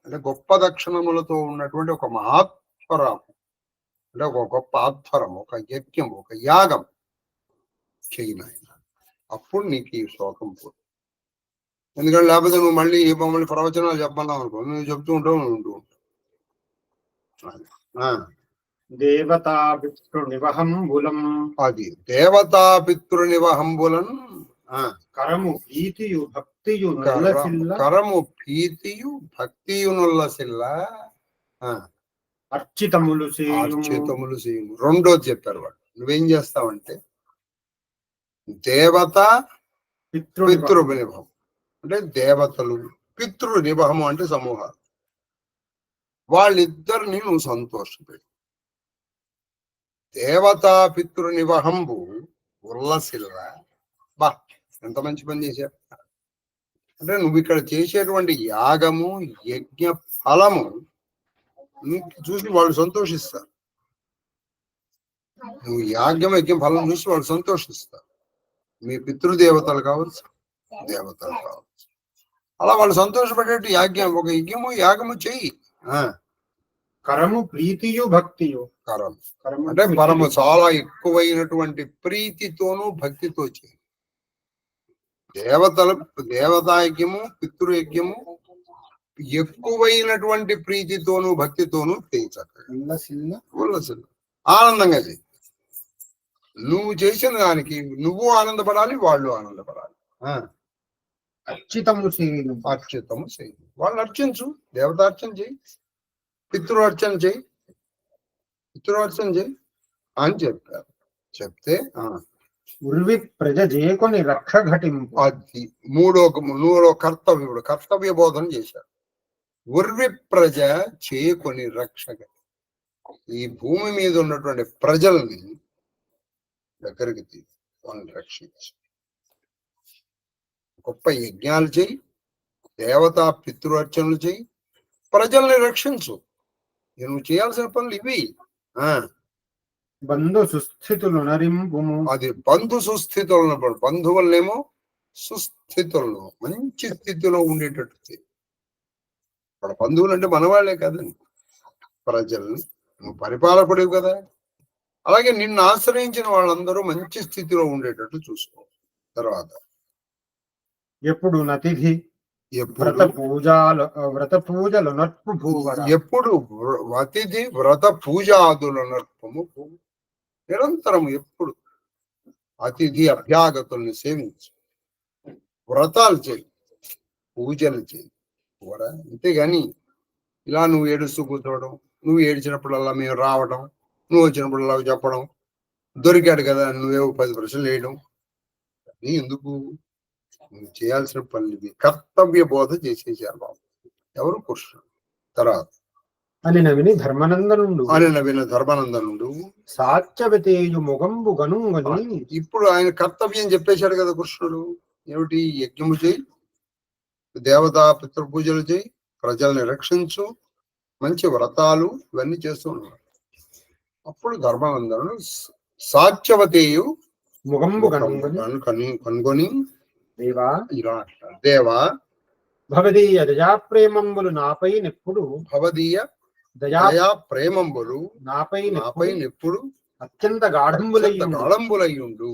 అంటే గొప్ప దక్షిణములతో ఉన్నటువంటి ఒక మహాత్వరం, అంటే ఒక గొప్ప ఆధ్వరం, ఒక యజ్ఞం, ఒక యాగం చేయనాయన. అప్పుడు నీకు ఈ శ్లోకం పోదు. ఎందుకంటే లేకపోతే నువ్వు మళ్ళీ ప్రవచనాలు చెప్పన్నావు అనుకో, నువ్వు చెప్తూ ఉంటావు, నువ్వు ఉంటూ ఉంటావు. దేవతా పితృనివహంబులం, అది దేవతా పితృనివహంబులం. కరము భీతియు భక్తియునుల్లసిల్ల అర్చితములు చేయుము. రెండోది చెప్పారు వాడు. నువ్వేం చేస్తావంటే దేవత పితృనివహం అంటే దేవతలు, పితృ నివహము అంటే సమూహాలు, వాళ్ళిద్దరిని నువ్వు సంతోషపెట్టు. దేవతా పితృ నివహంబు ఉల్లసిల్ల. బా ఎంత మంచి పని చేశారు. అంటే నువ్వు ఇక్కడ చేసేటువంటి యాగము, యజ్ఞ ఫలము చూసి వాళ్ళు సంతోషిస్తారు. నువ్వు యజ్ఞం ఫలం చూసి వాళ్ళు సంతోషిస్తారు. మీ పితృదేవతలు కావచ్చు, దేవతలు కావచ్చు. అలా వాళ్ళు సంతోషపడేట్టు ఒక యాగము చెయ్యి. కరము ప్రీతియు భక్తియు. కరం కరము అంటే పరము చాలా ఎక్కువైనటువంటి ప్రీతితోనూ భక్తితో చేయి. దేవతాయజ్ఞము పితృయజ్ఞము ఎక్కువైనటువంటి ప్రీతితోనూ భక్తితోనూ చేయించక ఆనందంగా చేయి. నువ్వు చేసిన దానికి నువ్వు ఆనందపడాలి, వాళ్ళు ఆనందపడాలి. అర్చితము చేయి. వాళ్ళు అర్చించు, దేవతార్చన చేయి, పితృర్చన చేయి అని చెప్పారు. చెప్తే ఉర్వి ప్రజ జేకొని రక్ష ఘటింపు. అది మూడో కర్తవ్య బోధన చేశారు. ఉర్వి ప్రజ చేకొని రక్షక, ఈ భూమి మీద ఉన్నటువంటి ప్రజల్ని దగ్గరికి తీ, వాళ్ళని రక్షించు. గొప్ప యజ్ఞాలు చేయి, దేవతా పితృర్చనలు చేయి, ప్రజల్ని రక్షించు. నువ్వు చేయాల్సిన పనులు ఇవి. బంధు సుస్థితులు నరింపుము. అది బంధు సుస్థితులను, బంధువులనేమో సుస్థితులను మంచి స్థితిలో ఉండేటట్టు చేయి. వాళ్ళ బంధువులు అంటే మనవాళ్లే కదండి, ప్రజల్ని. నువ్వు పరిపాలకుడివి కదా, అలాగే నిన్ను ఆశ్రయించిన వాళ్ళందరూ మంచి స్థితిలో ఉండేటట్టు చూసుకో. తర్వాత ఎప్పుడు నతిథి వ్రత పూజలు నర్పు భూవర. ఎప్పుడు అతిథి వ్రత పూజాదుల నర్పము నిరంతరం. ఎప్పుడు అతిథి అభ్యాగతుల్ని సేవించు, వ్రతాలు చేయి, పూజలు చేయి. అంతేగాని ఇలా నువ్వు ఏడుస్తూ కూర్చోవడం, నువ్వు ఏడ్చినప్పుడల్లా మేము రావడం, నువ్వు వచ్చినప్పుడల్లా చెప్పడం, దొరికాడు కదా నువ్వేవో 10 ప్రశ్నలు వేయడం, ఎందుకు? నువ్వు చేయాల్సిన పనులు కర్తవ్య బోధ చేసేసారు బాబు. ఎవరు? కృష్ణుడు. తర్వాత అని నవిన ధర్మానందనుడు సాత్యవతేయు మొగంబు గనుంగని. ఇప్పుడు ఆయన కర్తవ్యం చెప్పేశాడు కదా కృష్ణుడు. ఏమిటి? యజ్ఞము చేయి, దేవతా పితృపూజలు చేయి, ప్రజల్ని రక్షించు, మంచి వ్రతాలు ఇవన్నీ చేస్తూ ఉన్నాడు. అప్పుడు ధర్మానందనుడు సాత్యవతేయు మొగంబు కనుగొని దేవా భవదీయ దయాప్రేమంబులు నాపై నెప్పుడు, భవదీయ దయా ప్రేమంబులు నాపై నెప్పుడు అత్యంత గాఢంబులయ్యుండు.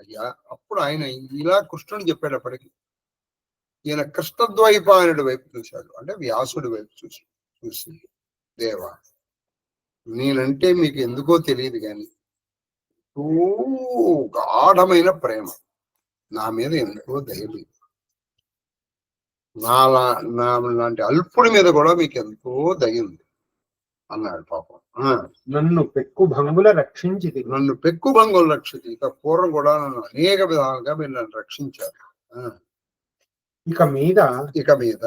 అయ్యా, అప్పుడు ఆయన ఇలా కృష్ణుడు చెప్పేటప్పటికి ఈయన కృష్ణద్వైపాయనుడి వైపు చూశాడు, అంటే వ్యాసుడి వైపు చూసి దేవా, నేనంటే మీకు ఎందుకో తెలియదు కానీ గాఢమైన ప్రేమ, నా మీద ఎంతో ధైర్యం, లాంటి అల్పుడి మీద కూడా మీకు ఎంతో దయ ఉంది అన్నాడు. పాపం నన్ను పెక్కు భంగుల రక్షించి ఇక పూర్వం కూడా నన్ను అనేక విధాలుగా మీరు నన్ను రక్షించారు. ఇక మీద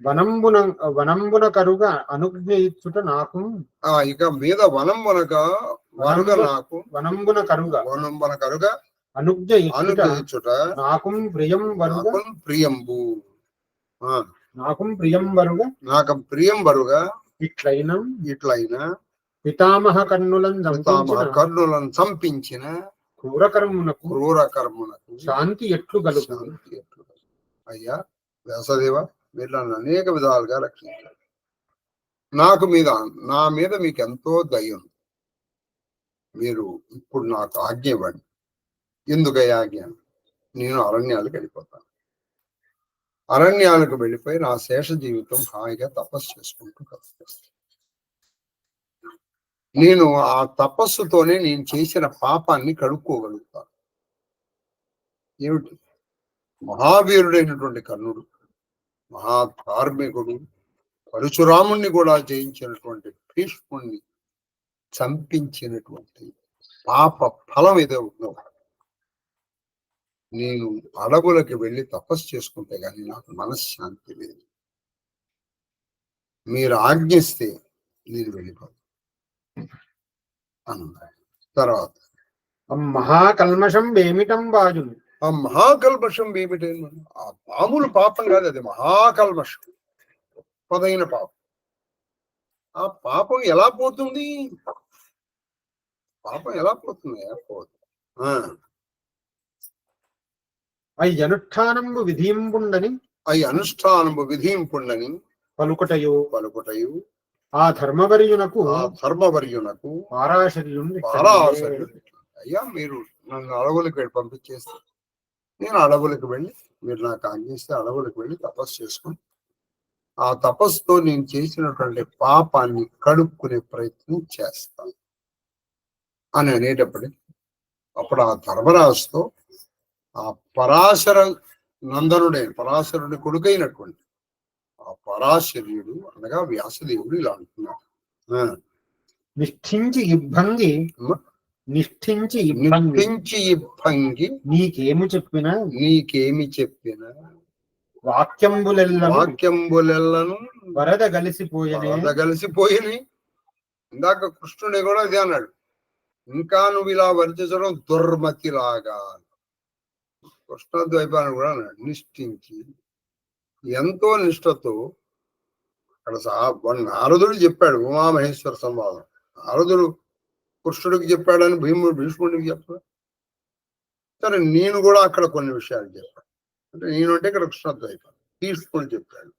వనంబున కరుగా అనుజ్ఞ ఇచ్చుట నాకు. ఇక మీద వనంబున కరుగా అనుజ్ఞ ఇచ్చుట నాకు ప్రియంబు. నాకు ప్రియం వరుగా ఇట్లైనా పితామహ కర్ణులను చంపించిన క్రూర కర్మునకు శాంతి ఎట్లు కలుగు. అయ్యా వ్యాసదేవ, మీరు నన్ను అనేక విధాలుగా రక్షించారు. నా మీద మీకు ఎంతో దయ ఉంది. మీరు ఇప్పుడు నాకు ఆజ్ఞ ఇవ్వండి. ఎందుకయ్యా ఆజ్ఞ? నేను అరణ్యాలకు వెళ్ళిపోతాను. అరణ్యాలకు వెళ్ళిపోయి నా శేష జీవితం హాయిగా తపస్సు చేసుకుంటూ నేను ఆ తపస్సుతోనే నేను చేసిన పాపాన్ని కడుక్కోగలుగుతాను. ఏమిటి? మహావీరుడైనటువంటి కర్ణుడు, మహాధార్మికుడు, పరశురాముణ్ణి కూడా జయించినటువంటి భీష్ముణ్ణి చంపించినటువంటి పాప ఫలం ఏదో ఉందో, నేను అడవులకి వెళ్ళి తపస్సు చేసుకుంటే గాని నాకు మనశ్శాంతి లేదు. మీరు ఆజ్ఞిస్తే నేను వెళ్ళిపోతాను అన్నాడు. తర్వాత మహాకల్మషం ఏమిటం బాజు. ఆ మహాకల్మషం ఏమిటి? ఆ మామూలు పాపం కాదు, అది మహాకల్మషం, పదైన పాపం. ఆ పాపం ఎలా పోతుంది? అయ్యనుష్ఠానంబు విధింబుండని అవి అనుష్ఠానము విధింపుండని పలుకుటయు పలుకుటయు ఆ ధర్మవర్యునకు ఆ ధర్మవర్యునకు పారాశర్యుని పారాశరుడు. అయ్యా మీరు నన్ను అడవులకు వెళ్ళి పంపించేస్తే నేను అడవులకు వెళ్ళి మీరు నాకు ఆజ్ఞిస్తే అడవులకు వెళ్ళి తపస్సు చేసుకుని ఆ తపస్సుతో నేను చేసినటువంటి పాపాన్ని కడుక్కునే ప్రయత్నం చేస్తాను అని అనేటప్పటికి అప్పుడు ఆ ధర్మరాజుతో ఆ పరాశర నందనుడైన పరాశరుడి కొడుకైనటువంటి ఆ పరాశర్యుడు అనగా వ్యాసదేవుడు ఇలా అంటున్నాడు. నిష్ఠించి ఇబ్బంది నిష్ఠించి ఇబ్బంది నీకేమి చెప్పినా వాక్యంబులెల్లను వరద కలిసిపోయినాయి. ఇందాక కృష్ణుడే కూడా ఇదే అన్నాడు, ఇంకా నువ్వు ఇలా వర్తించడం దుర్మతిలాగా. కృష్ణద్వైపాన్ని కూడా అన్నాడు, నిష్ఠించి ఎంతో నిష్ఠతో. అక్కడ నారదుడు చెప్పాడు ఉమామహేశ్వర సంవాదం. నారదుడు కృష్ణుడికి చెప్పాడని భీష్ముడికి చెప్పాడు. సరే నేను కూడా అక్కడ కొన్ని విషయాలు చెప్పాను. అంటే నేను అంటే ఇక్కడ కృష్ణద్వైపాన్ని భీష్ముడు చెప్పాడు.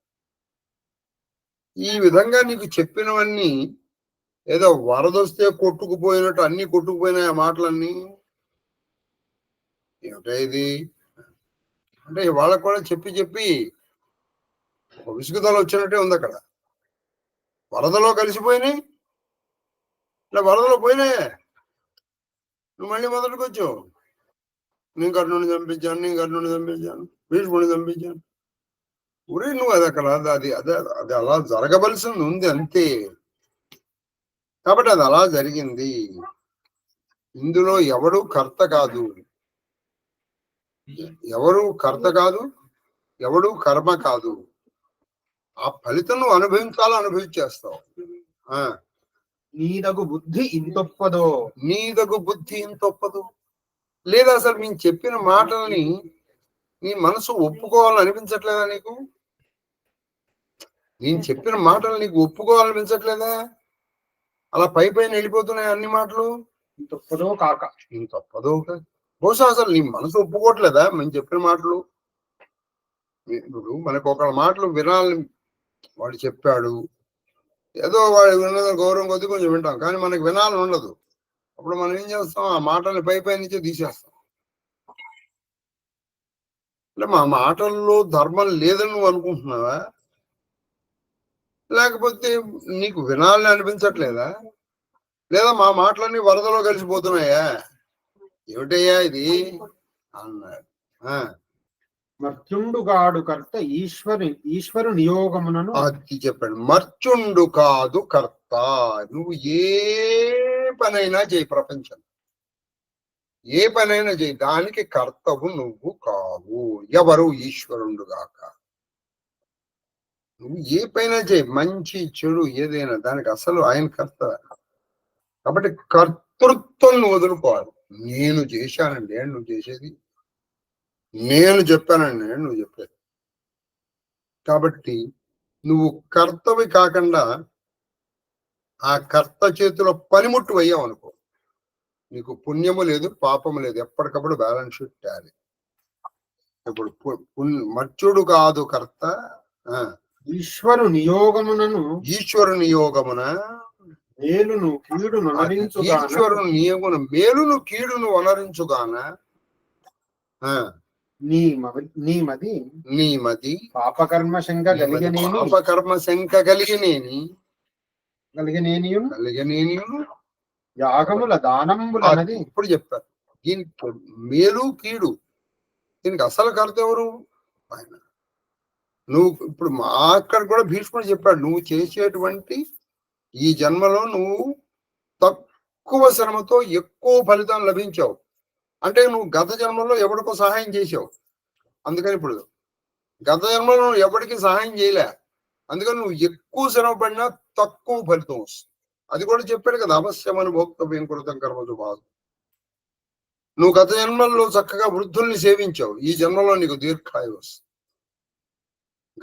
ఈ విధంగా నీకు చెప్పినవన్నీ ఏదో వరదొస్తే కొట్టుకుపోయినట్టు అన్ని కొట్టుకుపోయినాయి ఆ మాటలన్నీ. ఏమిటా ఇది అంటే వాళ్ళకు కూడా చెప్పి చెప్పి విసుగుదల వచ్చినట్టే ఉంది. అక్కడ వరదలో కలిసిపోయినాయి, ఇలా వరదలో పోయినాయే, నువ్వు మళ్ళీ మొదటికి వచ్చావు. నేను కర్ణుని చంపించాను, భీష్ముడిని చంపించాను. ఊరే నువ్వు అది అక్కడ అది అదే అది అలా జరగవలసింది ఉంది అంతే. కాబట్టి అది అలా జరిగింది. ఇందులో ఎవడు కర్త కాదు, ఎవడు కర్మ కాదు. ఆ ఫలితం నువ్వు అనుభవించేస్తావు. నీదగు బుద్ధి ఇంతొప్పదు. లేదా అసలు నేను చెప్పిన మాటల్ని నీ మనసు ఒప్పుకోవాలని అనిపించట్లేదా నీకు? నేను చెప్పిన మాటలు నీకు ఒప్పుకోవాలనిపించట్లేదా? అలా పై పైన వెళ్ళిపోతున్నాయి అన్ని మాటలు. ఇంతొప్పదో కాక బహుశా అసలు నీ మనసు ఒప్పుకోవట్లేదా మేము చెప్పిన మాటలు? ఇప్పుడు మనకు ఒక మాటలు వినాలని వాడు చెప్పాడు, ఏదో వాడు విన్నది గౌరవం కొద్ది కొంచెం వింటాం, కానీ మనకి వినాలని ఉండదు. అప్పుడు మనం ఏం చేస్తాం, ఆ మాటల్ని పై నుంచే తీసేస్తాం. అంటే మా మాటల్లో ధర్మం లేదని నువ్వు అనుకుంటున్నావా? లేకపోతే నీకు వినాలని అనిపించట్లేదా? లేదా మా మాటలన్నీ వరదలో కలిసిపోతున్నాయా? ఏమిటయ్యా ఇది అన్నాడు. మర్చుండుగాడు కర్త ఈశ్వరు నియోగమునను అది చెప్పాడు. మర్చుండు కాదు కర్త. నువ్వు ఏ పనైనా చేయి, ప్రపంచం ఏ పనైనా చేయి, దానికి కర్తవు నువ్వు కావు. ఎవరు? ఈశ్వరుండు గాక. నువ్వు ఏ పైన చేయి, మంచి చెడు ఏదైనా, దానికి అసలు ఆయన కర్త. కాబట్టి కర్తృత్వం నువ్వు వదులుకోవాలి. నేను చేశానండి అని నువ్వు చేసేది, నేను చెప్పానండి అని నువ్వు చెప్పేది. కాబట్టి నువ్వు కర్తవి కాకుండా ఆ కర్త చేతిలో పనిముట్టు అయ్యావు అనుకో, నీకు పుణ్యము లేదు, పాపము లేదు. ఎప్పటికప్పుడు బ్యాలెన్స్ షీట్ టాలీ. ఇప్పుడు మర్చుడు కాదు కర్త, ఈశ్వరు నియోగమున మేలును కీడును వనరించుగాన నీ మది పాపకర్మ శంక కలిగినేని యాగముల దానంబులన్నది ఇప్పుడు చెప్పారు. దీనికి మేలు కీడు, దీనికి అసలు కర్త ఎవరు? ఆయన. నువ్వు ఇప్పుడు అక్కడ కూడా భీష్ముడు చెప్పాడు, నువ్వు చేసేటువంటి ఈ జన్మలో నువ్వు తక్కువ శ్రమతో ఎక్కువ ఫలితం లభించావు. అంటే నువ్వు గత జన్మలో ఎవరికో సహాయం చేసావు, అందుకని ఇప్పుడు గత జన్మలో నువ్వు ఎవరికి సహాయం చేయలే, అందుకని నువ్వు ఎక్కువ శ్రమ పడినా తక్కువ ఫలితం వస్తుంది. అది కూడా చెప్పాడు కదా, అవశ్యమని భోక్తవ్యం కృతం కర్మజు బాధ. నువ్వు గత జన్మల్లో చక్కగా వృద్ధుల్ని సేవించావు, ఈ జన్మలో నీకు దీర్ఘాయు వస్తుంది.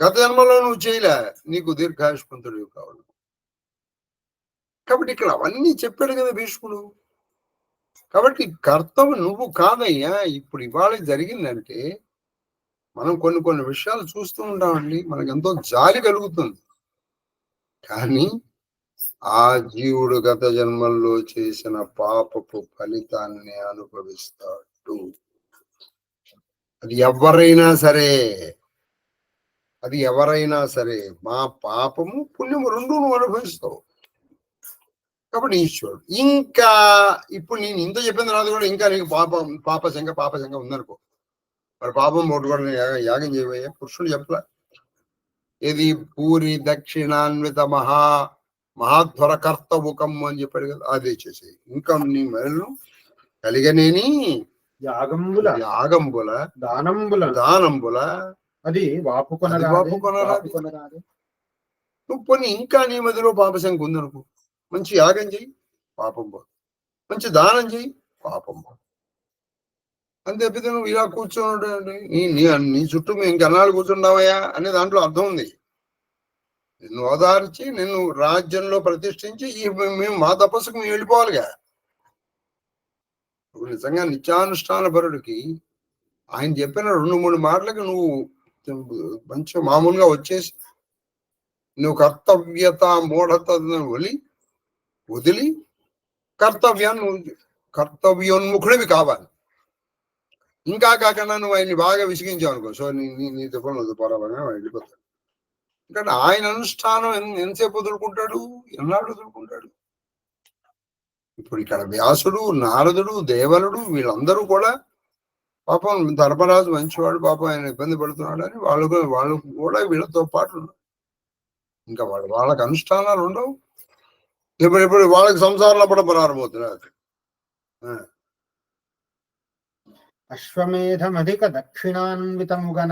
గత జన్మలో నువ్వు చేయలే, నీకు దీర్ఘాయుష్మంతుడు కావాలి. కాబట్టి ఇక్కడ అవన్నీ చెప్పాడు కదా భీష్ముడు. కాబట్టి కర్తవ్యం నువ్వు కాదయ్యా. ఇప్పుడు ఇవాళ జరిగిందంటే మనం కొన్ని కొన్ని విషయాలు చూస్తూ ఉంటామండి, మనకు ఎంతో జాలి కలుగుతుంది. కానీ ఆ జీవుడు గత జన్మల్లో చేసిన పాపపు ఫలితాన్ని అనుభవిస్తాడు. అది ఎవరైనా సరే, అది ఎవరైనా సరే, మా పాపము పుణ్యము రెండు నువ్వు అనుభవిస్తావు. కాబట్టి ఈశ్వరుడు ఇంకా ఇప్పుడు నేను ఇంత చెప్పిన తర్వాత కూడా ఇంకా నీకు పాపశంక ఉందనుకో, మరి పాపం ఒకటి కూడా యాగం చేయబోయే పురుషుడు చెప్పలా. ఇది పూరి దక్షిణాన్విత మహాధ్వర కర్తవుకం అని చెప్పాడు కదా, అదే చేసేది. ఇంకా నీ మెడలు కలిగనేని యాగంబుల దానంబుల అది వాపుకొనరాదు. నువ్వు పోనీ ఇంకా నీ మధ్యలో పాపశంక ఉందనుకో, మంచి యాగం చెయ్యి, పాపం పో. మంచి దానం చెయ్యి, పాపం పో. అంతే తప్పితే నువ్వు ఇలా కూర్చోండి, నీ చుట్టూ మేము ఇంకెన్నాళ్ళు కూర్చుంటావయ్యా అనే దాంట్లో అర్థం ఉంది. నిన్ను ఓదార్చి నిన్ను రాజ్యంలో ప్రతిష్ఠించి మేము మా తపస్సుకు మేము వెళ్ళిపోవాలిగా. నువ్వు నిజంగా నిత్యానుష్ఠాన పరుడికి ఆయన చెప్పిన 2-3 మాటలకి నువ్వు మంచిగా మామూలుగా వచ్చేసి నువ్వు వదిలి కర్తవ్యోన్ముఖుడివి కావాలి. ఇంకా కాకుండా నువ్వు ఆయన్ని బాగా విసిగించావు అనుకో, సో నీ తుఫాను వదిలిపోరాలని వెళ్ళిపోతాడు. ఎందుకంటే ఆయన అనుష్ఠానం ఎంతసేపు వదులుకుంటాడు, ఎన్నాళ్ళు వదులుకుంటాడు. ఇప్పుడు ఇక్కడ వ్యాసుడు, నారదుడు, దేవలుడు వీళ్ళందరూ కూడా పాపం ధర్మరాజు మంచివాడు, పాపం ఆయన ఇబ్బంది పడుతున్నాడు అని వాళ్ళు కూడా వీళ్ళతో పాటు ఉన్నారు. ఇంకా వాళ్ళకి అనుష్ఠానాలు ఉండవు. ఇప్పుడు వాళ్ళకి సంసారంలో కూడా ప్రారంభమవుతున్నారు. అశ్వమేధమధిక దక్షిణాన్వితముగా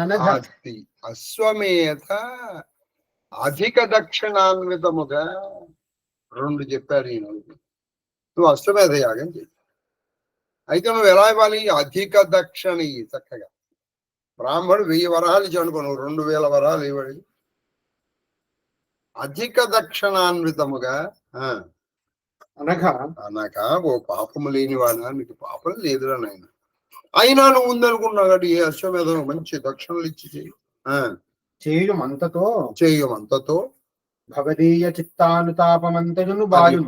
అశ్వమేధ అధిక దక్షిణాన్వితముగా 2 చెప్పారు ఈయన. నువ్వు అశ్వమేధ యాగం చేయి. అయితే నువ్వు ఎలా ఇవ్వాలి? అధిక దక్షిణ చక్కగా. బ్రాహ్మణుడు 1000 వరాలు ఇచ్చి అనుకో, నువ్వు 2000 వరాలు ఇవ్వడి. అధిక దక్షిణాన్వితముగా అనగా ఓ పాపము లేనివాడా, నీకు పాపం లేదురా నాయన, అయినా నువ్వు ఉందనుకున్నావు కాబట్టి ఏ అశ్వమేధం మంచి దక్షిణలు ఇచ్చి చేయుమంతతో భవదీయ చిత్తానుతాపమంతయును పాయు.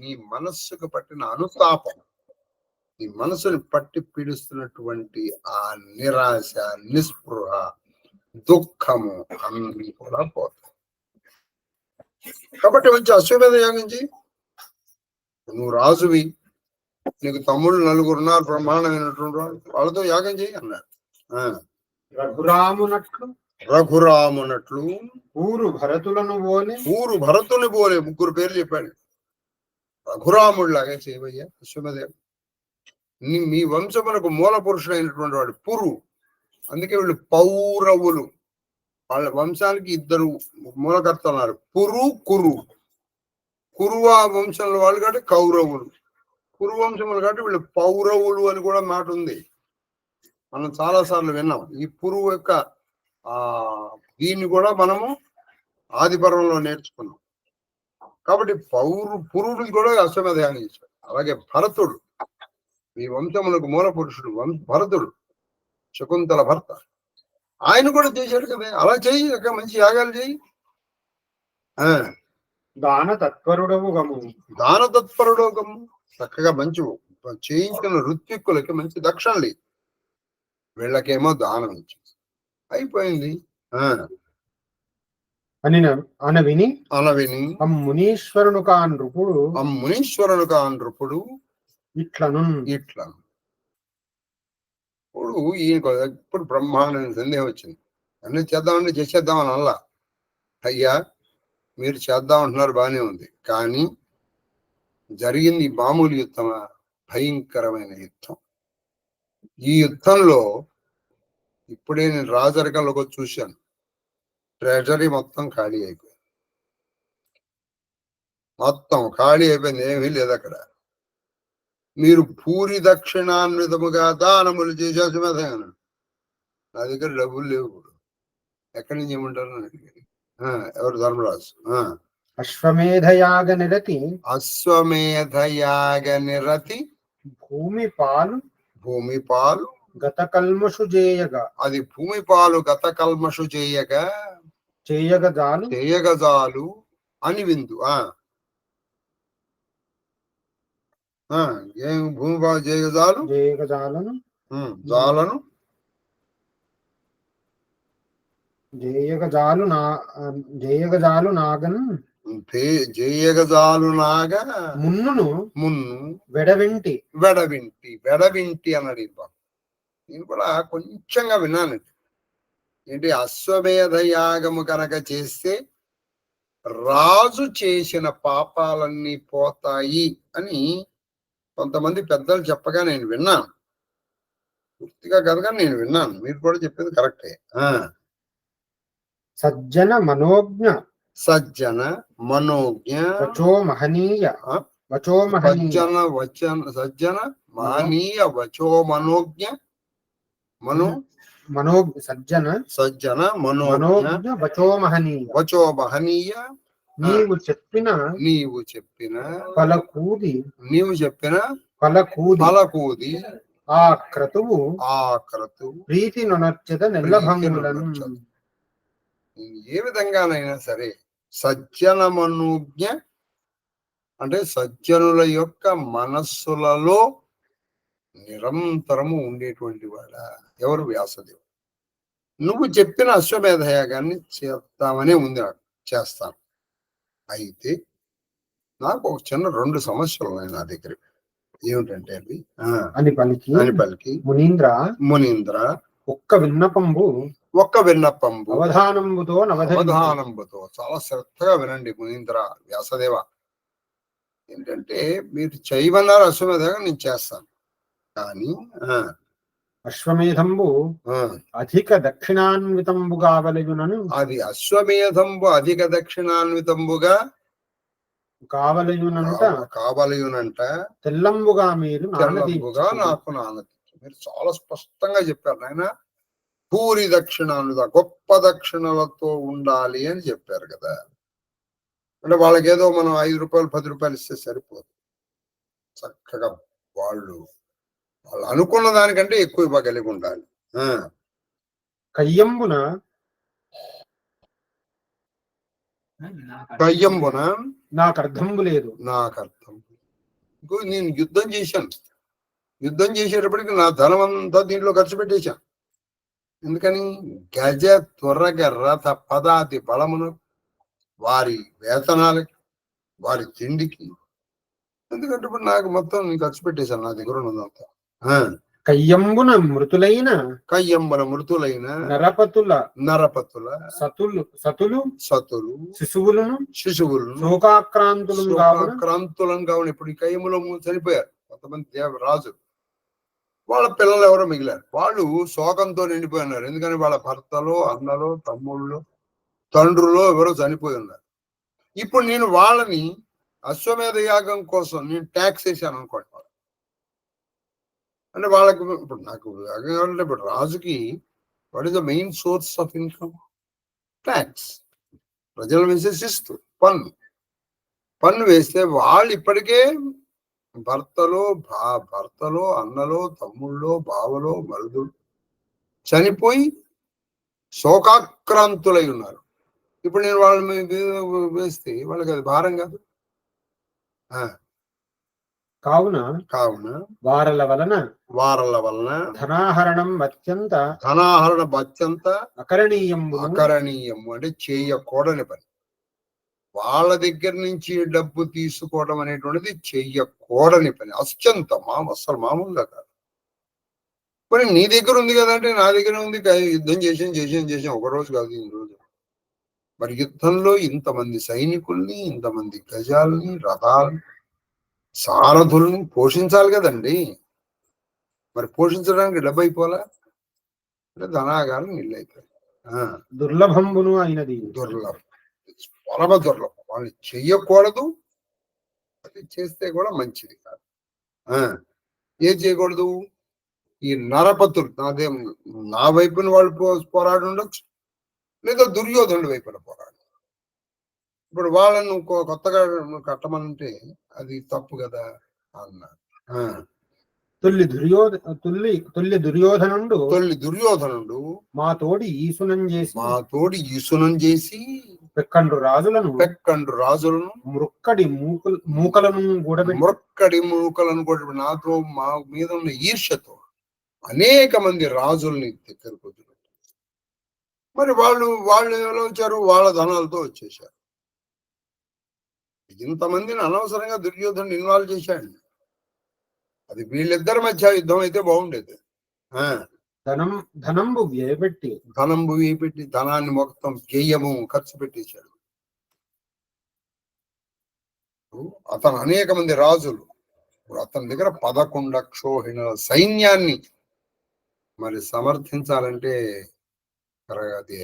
నీ మనస్సుకు పట్టిన అనుతాపం, నీ మనసుని పట్టి పీడిస్తున్నటువంటి ఆ నిరాశ, నిస్పృహ, దుఃఖము అన్ని కూడా పోతాయి. కాబట్టి మంచి అశ్వమేధ యాగం చేయి. నువ్వు రాజువి, నీకు తమ్ముళ్ళు 4 ఉన్నారు, బ్రహ్మాండమైనటువంటి వాళ్ళతో యాగం చేయి అన్నాడు. రఘురామునట్లు ఊరు భరతుని పోలే 3 పేర్లు చెప్పాడు. రఘురాముడిలాగా చేయవయ్యా అశ్వమేధ. మీ వంశమునకు మూల పురుషుడైనటువంటి వాడు పురు. అందుకే వీళ్ళు పౌరవులు. వాళ్ళ వంశానికి 2 మూలకర్తలు ఉన్నారు, పురు కురు. కురువా వంశంలో వాళ్ళు కాబట్టి కౌరవులు, కురువంశములు కాబట్టి వీళ్ళు పౌరవులు అని కూడా మాట ఉంది. మనం చాలా సార్లు విన్నాం. ఈ పురువు యొక్క దీన్ని కూడా మనము ఆదిపర్వంలో నేర్చుకున్నాం. కాబట్టి పురువుడికి కూడా అశ్వమేధ యాగం చేశాడు. అలాగే భరతుడు, ఈ వంశములకు మూల పురుషుడు భరతుడు, శకుంతల భర్త, ఆయన కూడా చేశాడు కదా. అలా చెయ్యి, మంచి యాగాలు చెయ్యి. దాన తత్పరుడవు గము చక్కగా మంచి చేయించిన ఋత్విక్కులకి మంచి దక్షిణలు, వీళ్ళకేమో దానం ఇచ్చి అయిపోయింది. అనవిని మునీశ్వరును కాన్రుపుడు ఇట్లను. ఇప్పుడు ఇప్పుడు బ్రహ్మాండమైన సందేహం వచ్చింది. అన్ని చేద్దామని చేసేద్దామని అల్లా. అయ్యా మీరు చేద్దాం అంటున్నారు, బాగానే ఉంది, కానీ జరిగింది మామూలు యుద్ధమా? భయంకరమైన యుద్ధం. ఈ యుద్ధంలో ఇప్పుడే నేను రాజరికంలోకి వచ్చి చూశాను, ట్రెజరీ మొత్తం ఖాళీ అయిపోయింది. ఏమీ లేదు అక్కడ. మీరు పూరి దక్షిణాన్వితముగా దానములు చేసేసి మెదగాను. నా దగ్గర డబ్బులు లేవు. ఎక్కడి నుంచి ఏమంటారు? ఎవరు? ధర్మరాజు. అశ్వమేధయాగ నిరతి భూమి పాలు గత కల్మషు చేయగా అది భూమి పాలు గత కల్మషు చేయగజాలు చేయగజాలు అని విందు ఏం భూమి పాలు చేయగజాలు చేయగజాలను జాలను జయగజాలు నాగన్ జయగజాలు నాగా మున్ను వెడవింటి అన్నాడు బాబు. నేను కూడా కొంచెంగా విన్నాను. ఏంటి అశ్వమేధ యాగము కనుక చేస్తే రాజు చేసిన పాపాలన్నీ పోతాయి అని కొంతమంది పెద్దలు చెప్పగా నేను విన్నాను. పూర్తిగా కనుక నేను విన్నాను. మీరు కూడా చెప్పేది కరెక్టే. సజ్జన మనోజ్ఞ వచో మహనీయ సజ్జన మహనీయ వచో మనోజ్ఞ సజ్జన మనోజ్ఞ వచో మహనీయ నీవు చెప్పిన పలకూది ఆ క్రతువు ప్రీతి నొనర్చద నెల్లభంగులను. ఏ విధంగానైనా సరే సజ్జన మనోజ్ఞ అంటే సజ్జనుల యొక్క మనస్సులలో నిరంతరము ఉండేటువంటి వాడ ఎవరు? వ్యాసదేవుడు. నువ్వు చెప్పిన అశ్వమేధ యాగాన్ని చేస్తామనే ఉంది, నాకు చేస్తాను. అయితే నాకు ఒక చిన్న 2 సమస్యలు ఉన్నాయి నా దగ్గర. ఏమిటంటే అవి అని పలికి మునీంద్ర ఒక్క విన్నపంబు అవధానంబుతో చాలా శ్రద్ధగా వినండి మునీంద్ర, వ్యాసదేవ. ఏంటంటే మీరు చేయమన్నారు అశ్వమేధ యాగం, నేను చేస్తాను. కానీ అశ్వమేధంబు అధిక దక్షిణాన్వితంబు కావలయునను అది అశ్వమేధంబు అధిక దక్షిణాన్వితంబుగా కావలయునంట తెల్లంబుగా నాకు నానది. మీరు చాలా స్పష్టంగా చెప్పారు నాయన. పూరి దక్షిణాన్విత గొప్ప దక్షిణలతో ఉండాలి అని చెప్పారు కదా. అంటే వాళ్ళకేదో మనం 5 రూపాయలు 10 రూపాయలు ఇస్తే సరిపోదు. చక్కగా వాళ్ళు అనుకున్న దానికంటే ఎక్కువ ఇవ్వగలిగి ఉండాలి. కయ్యంబున నాకు అర్థంబు లేదు. ఇంకో నేను యుద్ధం చేసేటప్పటికి నా ధనం అంతా దీంట్లో ఖర్చు పెట్టేశాను. ఎందుకని? గజ త్వరగ రథ పదాతి బలమును, వారి వేతనాలకి, వారి తిండికి. ఎందుకంటే ఇప్పుడు నాకు మొత్తం నేను ఖర్చు పెట్టేశాను నా దగ్గర ఉన్నదంతా. కయ్యంబున మృతులైన నరపతుల సతులు శిశువులను శోకాక్రాంతులను కావున. ఇప్పుడు ఈ కయ్యములో చనిపోయారు కొంతమంది రాజులు. వాళ్ళ పిల్లలు ఎవరో మిగిలారు. వాళ్ళు శోకంతో నిండిపోయి ఉన్నారు. ఎందుకని వాళ్ళ భర్తలో, అన్నలో, తమ్ముళ్ళు, తండ్రులో ఎవరో చనిపోయి ఉన్నారు. ఇప్పుడు నేను వాళ్ళని అశ్వమేధ యాగం కోసం నేను ట్యాక్స్ వేసాను అనుకోండి. అంటే వాళ్ళకి ఇప్పుడు నాకు అంటే ఇప్పుడు రాజుకి what is the main source of income? Tax. ప్రజలు వేసే శిస్తు పన్ను వేస్తే వాళ్ళు ఇప్పటికే భర్తలో, అన్నలో, తమ్ముళ్ళో, బావలో, మరుదులు చనిపోయి శోకాక్రాంతులై ఉన్నారు. ఇప్పుడు నేను వాళ్ళ మీద వేస్తే వాళ్ళకి అది భారం కాదు. కావున వారల వలన ధనాహరణం అత్యంత అకరణీయము అంటే చేయకూడని పని. వాళ్ళ దగ్గర నుంచి డబ్బు తీసుకోవడం అనేటువంటిది చెయ్యకూడని పని. అసలు మామూలుగా కాదు. మరి నీ దగ్గర ఉంది కదంటే నా దగ్గర ఉంది. యుద్ధం చేసాం ఒక రోజు కాదు, 2 రోజులు. మరి యుద్ధంలో ఇంతమంది సైనికుల్ని, ఇంతమంది గజాలని, రథాలని, సారథుల్ని పోషించాలి కదండి. మరి పోషించడానికి డబ్బు అయిపోలా అంటే ధనాగారం నీళ్ళు అయిపోయి దుర్లభంబును అయినది. పరమ దుర్లభం. వాళ్ళు చెయ్యకూడదు, అది చేస్తే కూడా మంచిది కాదు. ఏం చేయకూడదు? ఈ నరపతులు నా వైపున వాళ్ళు పోరాడు ఉండొచ్చు, లేదా దుర్యోధనుడి వైపున పోరాడు. ఇప్పుడు వాళ్ళను కొత్తగా కట్టమంటే అది తప్పు కదా అన్నారు. తొల్లి దుర్యోధనుడు మా తోడి ఈసునం చేసి పెక్కండు రాజులను మూకలను కూడా నాతో మా మీద ఉన్న ఈర్ష్యతో అనేక మంది రాజుల్ని దగ్గరకు వదిలిపెట్టారు. మరి వాళ్ళు ఎలా వచ్చారు? వాళ్ళ ధనాలతో వచ్చేసారు. ఇంతమందిని అనవసరంగా దుర్యోధనుడు ఇన్వాల్వ్ చేశాడు. అది వీళ్ళిద్దరి మధ్య యుద్ధం అయితే బాగుండేది. ధనంబు వ్యయపెట్టి ధనాన్ని మొత్తం వ్యయము ఖర్చు పెట్టేశాడు. అతను అనేక మంది రాజులు, అతని దగ్గర 11 అక్షోహిణుల సైన్యాన్ని మరి సమర్థించాలంటే అది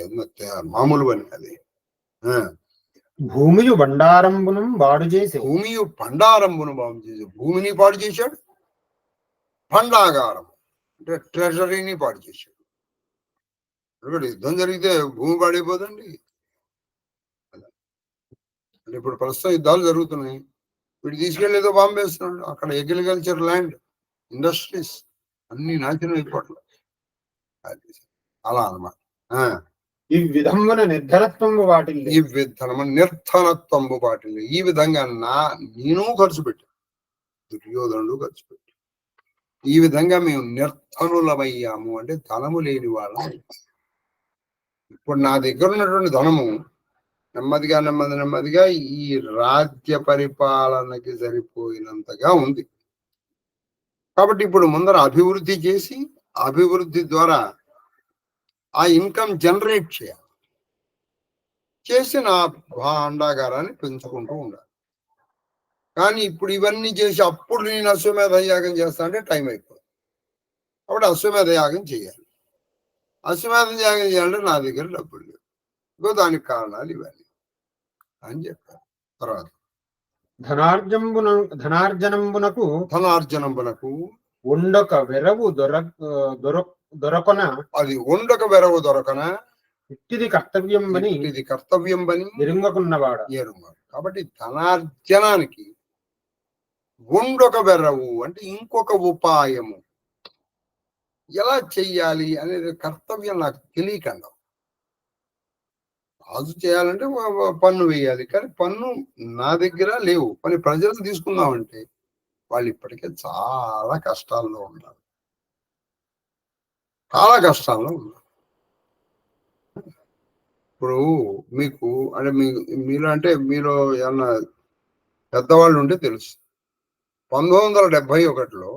మామూలు అని. అది భూమియు బండారంబును పాడు చేసి భూమిని పాడు చేశాడు, భండాగారం అంటే ట్రెజరీని పాడు చేశాడు. యుద్ధం జరిగితే భూమి పాడైపోదండి. అంటే ఇప్పుడు ప్రస్తుతం యుద్ధాలు జరుగుతున్నాయి, వీడు తీసుకెళ్ళేదో బాంబు వేస్తున్నాడు. అక్కడ అగ్రికల్చర్ ల్యాండ్, ఇండస్ట్రీస్ అన్ని నాశనం అయిపోవట్లేదు. అలా అన్నమాట. ఈ విధమున నిర్ధనత్వంబు వాటిల్లి ఈ విధంగా నేను ఖర్చు పెట్టాను, దుర్యోధనుడు ఖర్చు పెట్టాడు. ఈ విధంగా మేము నిర్ధనులమయ్యాము, అంటే ధనము లేని వాళ్ళం. ఇప్పుడు నా దగ్గర ఉన్నటువంటి ధనము నెమ్మదిగా ఈ రాజ్య పరిపాలనకి సరిపోయినంతగా ఉంది. కాబట్టి ఇప్పుడు ముందర అభివృద్ధి చేసి, అభివృద్ధి ద్వారా ఆ ఇన్కమ్ జనరేట్ చేసి నా భాండాగారాన్ని పెంచుకుంటూ ఉండాలి. కానీ ఇప్పుడు ఇవన్నీ చేసి అప్పుడు నేను అశ్వమేధ యాగం చేస్తా అంటే టైం అయిపోతుంది. కాబట్టి అశ్వమేధ యాగం చేయాలి. అశ్వమేధ యాగం చేయాలంటే నా దగ్గర డబ్బులు లేవు. ఇంకో దానికి కారణాలు ఇవన్నీ అని చెప్పారు. తర్వాత ధనార్జనంబునకు ఉండక వెరవు దొరకన ఇట్టిది కర్తవ్యం బని ఎరుంగకున్నవాడు. కాబట్టి ధనార్జనానికి ఉండొక వెరవు అంటే ఇంకొక ఉపాయము ఎలా చెయ్యాలి అనేది కర్తవ్యం నాకు తెలియకుండా. రాజు చేయాలంటే పన్ను వేయాలి, కానీ పన్ను నా దగ్గర లేవు. కానీ ప్రజలు తీసుకుందామంటే వాళ్ళు ఇప్పటికే చాలా కష్టాల్లో ఉన్నారు. ఇప్పుడు మీకు అంటే మీరు ఏమన్నా పెద్దవాళ్ళు ఉంటే తెలుసు, 1971లో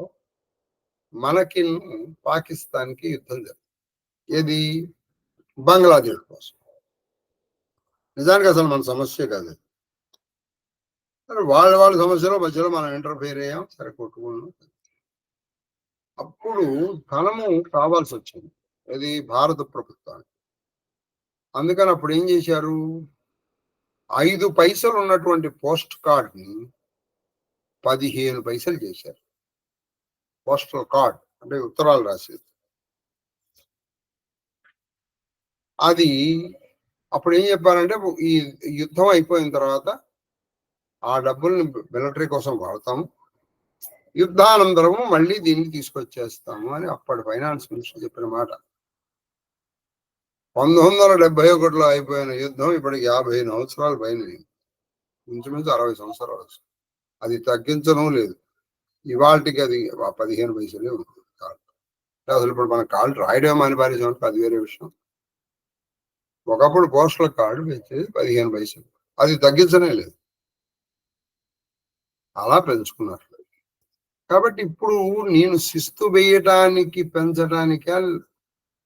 మనకి పాకిస్తాన్కి యుద్ధం జరిగింది. ఏది? బంగ్లాదేశ్ కోసం. నిజానికి అసలు మన సమస్య కాదు, వాళ్ళ సమస్యలో మధ్యలో మనం ఇంటర్ఫియర్ అయ్యాం, సరే కొట్టుకున్నాం. అప్పుడు ధనము కావాల్సి వచ్చింది, ఇది భారత ప్రభుత్వానికి. అందుకని అప్పుడు ఏం చేశారు, 5 పైసలు ఉన్నటువంటి పోస్ట్ కార్డ్ ని 15 పైసలు చేశారు. పోస్టల్ కార్డ్ అంటే ఉత్తరాలు రాసేది. అది అప్పుడు ఏం చెప్పారంటే, ఈ యుద్ధం అయిపోయిన తర్వాత ఆ డబ్బుల్ని మిలిటరీ కోసం వాడతాము, యుద్ధానంతరము మళ్ళీ దీన్ని తీసుకొచ్చేస్తాము అని అప్పటి ఫైనాన్స్ మినిస్టర్ చెప్పిన మాట. 1971లో అయిపోయిన యుద్ధం ఇప్పటికి 50 సంవత్సరాలు పైన, ఇంచుమించు 60 సంవత్సరాలు వస్తుంది. అది తగ్గించడం లేదు. ఇవాళకి అది 15 పైసలే ఉంది. అసలు ఇప్పుడు మన కార్డు రాయడం అని పారేసామంటే అది వేరే విషయం. ఒకప్పుడు పోస్టల్ కార్డు పెంచేది 15 పైసలు, అది తగ్గించనే లేదు, అలా పెంచుకున్నారు. కాబట్టి ఇప్పుడు నేను శిస్తు వేయటానికి పెంచడానికే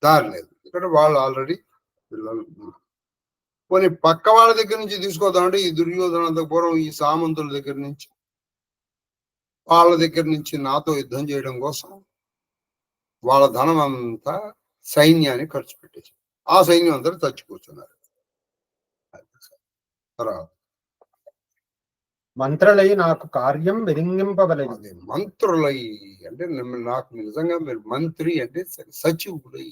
దారి లేదు. ఇక్కడ వాళ్ళు ఆల్రెడీ పిల్లలు కొన్ని పక్క వాళ్ళ దగ్గర నుంచి తీసుకోదామంటే, ఈ దుర్యోధనంత పూర్వం ఈ సామంతుల దగ్గర నుంచి, వాళ్ళ దగ్గర నుంచి నాతో యుద్ధం చేయడం కోసం వాళ్ళ ధనం అంతా సైన్యాన్ని ఖర్చు పెట్టేసి ఆ సైన్యం అందరూ చచ్చి కూర్చున్నారు. తర్వాత మంత్రులై నాకు కార్యం వెరింగింపవలేదు. మంత్రులై అంటే నాకు నిజంగా మీరు మంత్రి అంటే సచివులై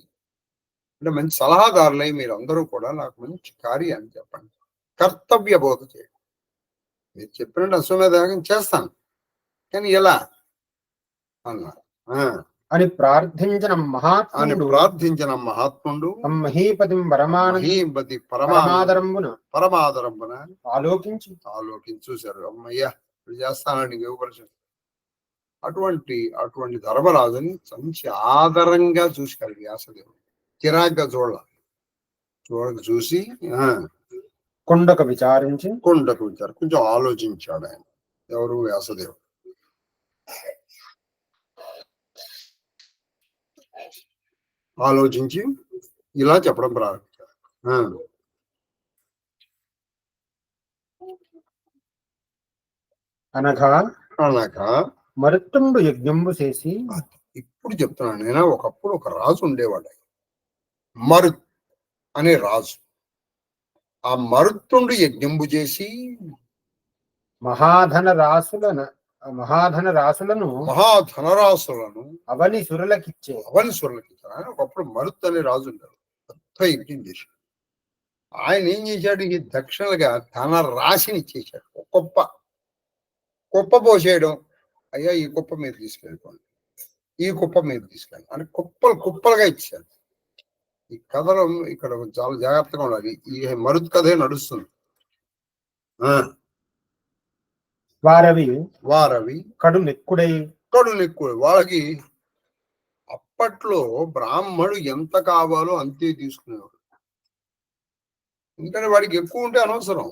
అంటే మంచి సలహాదారులై మీరు అందరూ కూడా నాకు మంచి కార్యాన్ని చెప్పండి, కర్తవ్య బోధ చేయండి. మీరు చెప్పినట్టు అశ్వమేధ యాగం చేస్తాను, కానీ ఎలా అన్నారు. ఆ, అని ప్రార్థించిన మహాత్ముడు మహీపతిం మహీపతి పరమాదరంబున పరమాదరంబున ఆలోకించి చూశారు. అమ్మయ్యా ఇప్పుడు చేస్తానండి యోగపరిచయం. అటువంటి ధర్మరాజుని మంచి ఆదరంగా చూశారు వ్యాసదేవుడు. చిరాగ్గా చూసి కొండకు విచారించి కొంచెం ఆలోచించాడు ఆయన. ఎవరు? వ్యాసదేవుడు. ఆలోచించి ఇలా చెప్పడం ప్రారంభించాడు. అనగా మరుత్తుండు యజ్ఞంబు చేసి. ఇప్పుడు చెప్తున్నాను నేను. ఒకప్పుడు ఒక రాజు ఉండేవాడు, మరుత్ అనే రాజు. ఆ మరుత్తుండు యజ్ఞంబు చేసి మహాధన రాసులను అవని సురులకిచ్చారు. ఒకప్పుడు మరుత్ అనే రాజు ఉండేవాడు, పెద్ద యజ్ఞం చేశాడు. ఆయన ఏం చేశాడు? ఈ దక్షిణలుగా తన రాశిని ఇచ్చేశాడు. కుప్ప పోసేయడం. అయ్యా ఈ కుప్ప మీరు తీసుకెళ్ళిపోండి, ఈ కుప్ప మీరు తీసుకెళ్ళండి అని కుప్పలుగా ఇచ్చాడు. ఈ కథలో ఇక్కడ చాలా జాగ్రత్తగా ఉండాలి. ఈ మరుత్ కథే నడుస్తుంది. వారవి కడు నెక్కుడు. వాళ్ళకి అప్పట్లో బ్రాహ్మడు ఎంత కావాలో అంతే తీసుకునేవాడు. ఎందుకంటే వాడికి ఎక్కువ ఉంటే అనవసరం.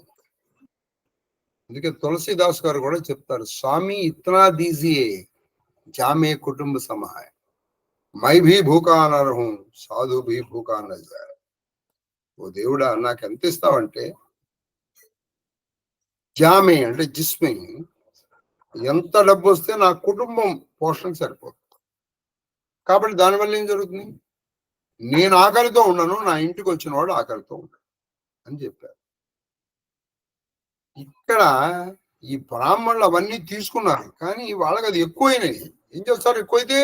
అందుకే తులసీదాస్ గారు కూడా చెప్తారు, స్వామి ఇతనా దీజియే జామే కుటుంబ సమాయ, మై భీ భూకా నరహూ సాధు భీ భూకా నజాయ. ఓ దేవుడా, నాకు ఎంత ఇస్తావంటే, జామే అంటే జిస్మే, ఎంత డబ్బు వస్తే నా కుటుంబం పోషణకు సరిపోతుంది. కాబట్టి దానివల్ల ఏం జరుగుతుంది? నేను ఆకలితో ఉండను, నా ఇంటికి వచ్చిన వాడు ఆకలితో ఉండను అని చెప్పారు. ఇక్కడ ఈ బ్రాహ్మణులు అవన్నీ తీసుకున్నారు, కానీ వాళ్ళకి అది ఎక్కువైనాయి. ఏం చేస్తారు ఎక్కువైతే?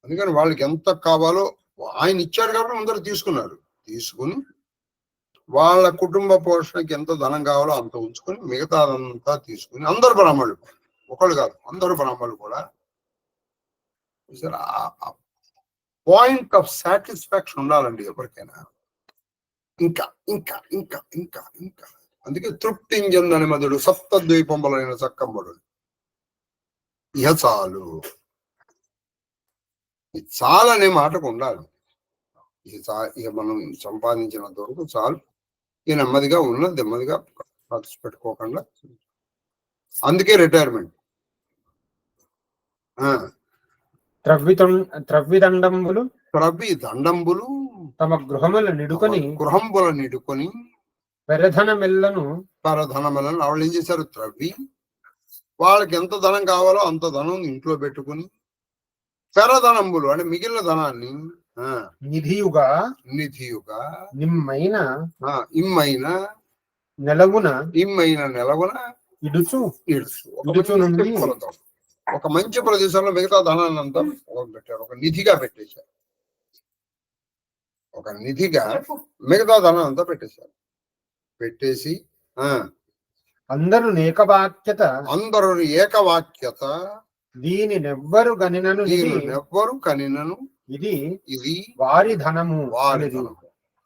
అందుకని వాళ్ళకి ఎంత కావాలో ఆయన ఇచ్చాడు కాబట్టి అందరూ తీసుకుని వాళ్ళ కుటుంబ పోషణకి ఎంత ధనం కావాలో అంత ఉంచుకొని మిగతాదంతా తీసుకుని అందరు బ్రాహ్మణులు, ఒకళ్ళు కాదు అందరు బ్రాహ్మణులు కూడా పాయింట్ ఆఫ్ సాటిస్ఫాక్షన్ ఉండాలండి ఎవరికైనా. ఇంకా ఇంకా ఇంకా ఇంకా ఇంకా అందుకే తృప్తింజందని మధుడు సప్తద్వీపంబులైన చక్కంబడు. ఇహ చాలు, చాలనే మాటకు ఉండాలి. ఇక మనం సంపాదించినంత వరకు చాలు. ఇక నెమ్మదిగా నెమ్మదిగా ఖర్చు పెట్టుకోకుండా. అందుకే రిటైర్మెంట్. దండంబులు తమ గృహంబుల నిడుకొని పెరధనమెల్లను వాళ్ళు ఏం చేశారు? వాళ్ళకి ఎంత ధనం కావాలో అంత ధనం ఇంట్లో పెట్టుకుని, పెరధనంబులు అంటే మిగిలిన ధనాన్ని నిధియుగా ఇమ్మైన నెలవున ఇడుచు ఒక మంచి ప్రదేశంలో మిగతా ధనాన్ని అంతా పెట్టారు. ఒక నిధిగా పెట్టేశారు. మిగతా ధనాన్ని అంతా పెట్టేసి అందరూ ఏకవాక్యత దీనినెవ్వరు కనినను ఇది వారి ధనము.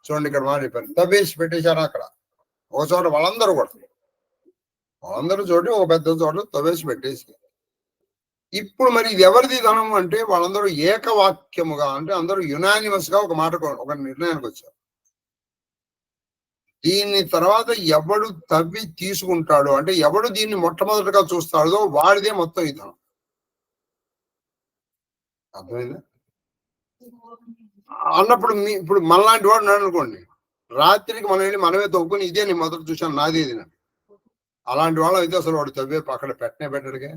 చూడండి, ఇక్కడ మాట చెప్పారు, తవ్వేసి పెట్టేశారు. అక్కడ ఒక చోట వాళ్ళందరూ చోటి ఒక పెద్ద చోట తవ్వేసి పెట్టేసి, ఇప్పుడు మరి ఇది ఎవరిది ధనం అంటే వాళ్ళందరూ ఏకవాక్యముగా, అంటే అందరూ యునానిమస్ గా ఒక నిర్ణయానికి వచ్చారు. దీన్ని తర్వాత ఎవడు తవ్వి తీసుకుంటాడో, అంటే ఎవడు దీన్ని మొట్టమొదటిగా చూస్తాడో వాడిదే మొత్తం ఈ ధనం. అర్థమైందా? అన్నప్పుడు ఇప్పుడు మనలాంటి వాడు ఉన్నాడు అనుకోండి, రాత్రికి మనం వెళ్ళి మనమే తవ్వుకుని ఇదే నేను మొదట చూశాను నాది ఇది. అలాంటి వాళ్ళు అయితే అసలు వాడు తవ్వే అక్కడ పెట్టడుగా.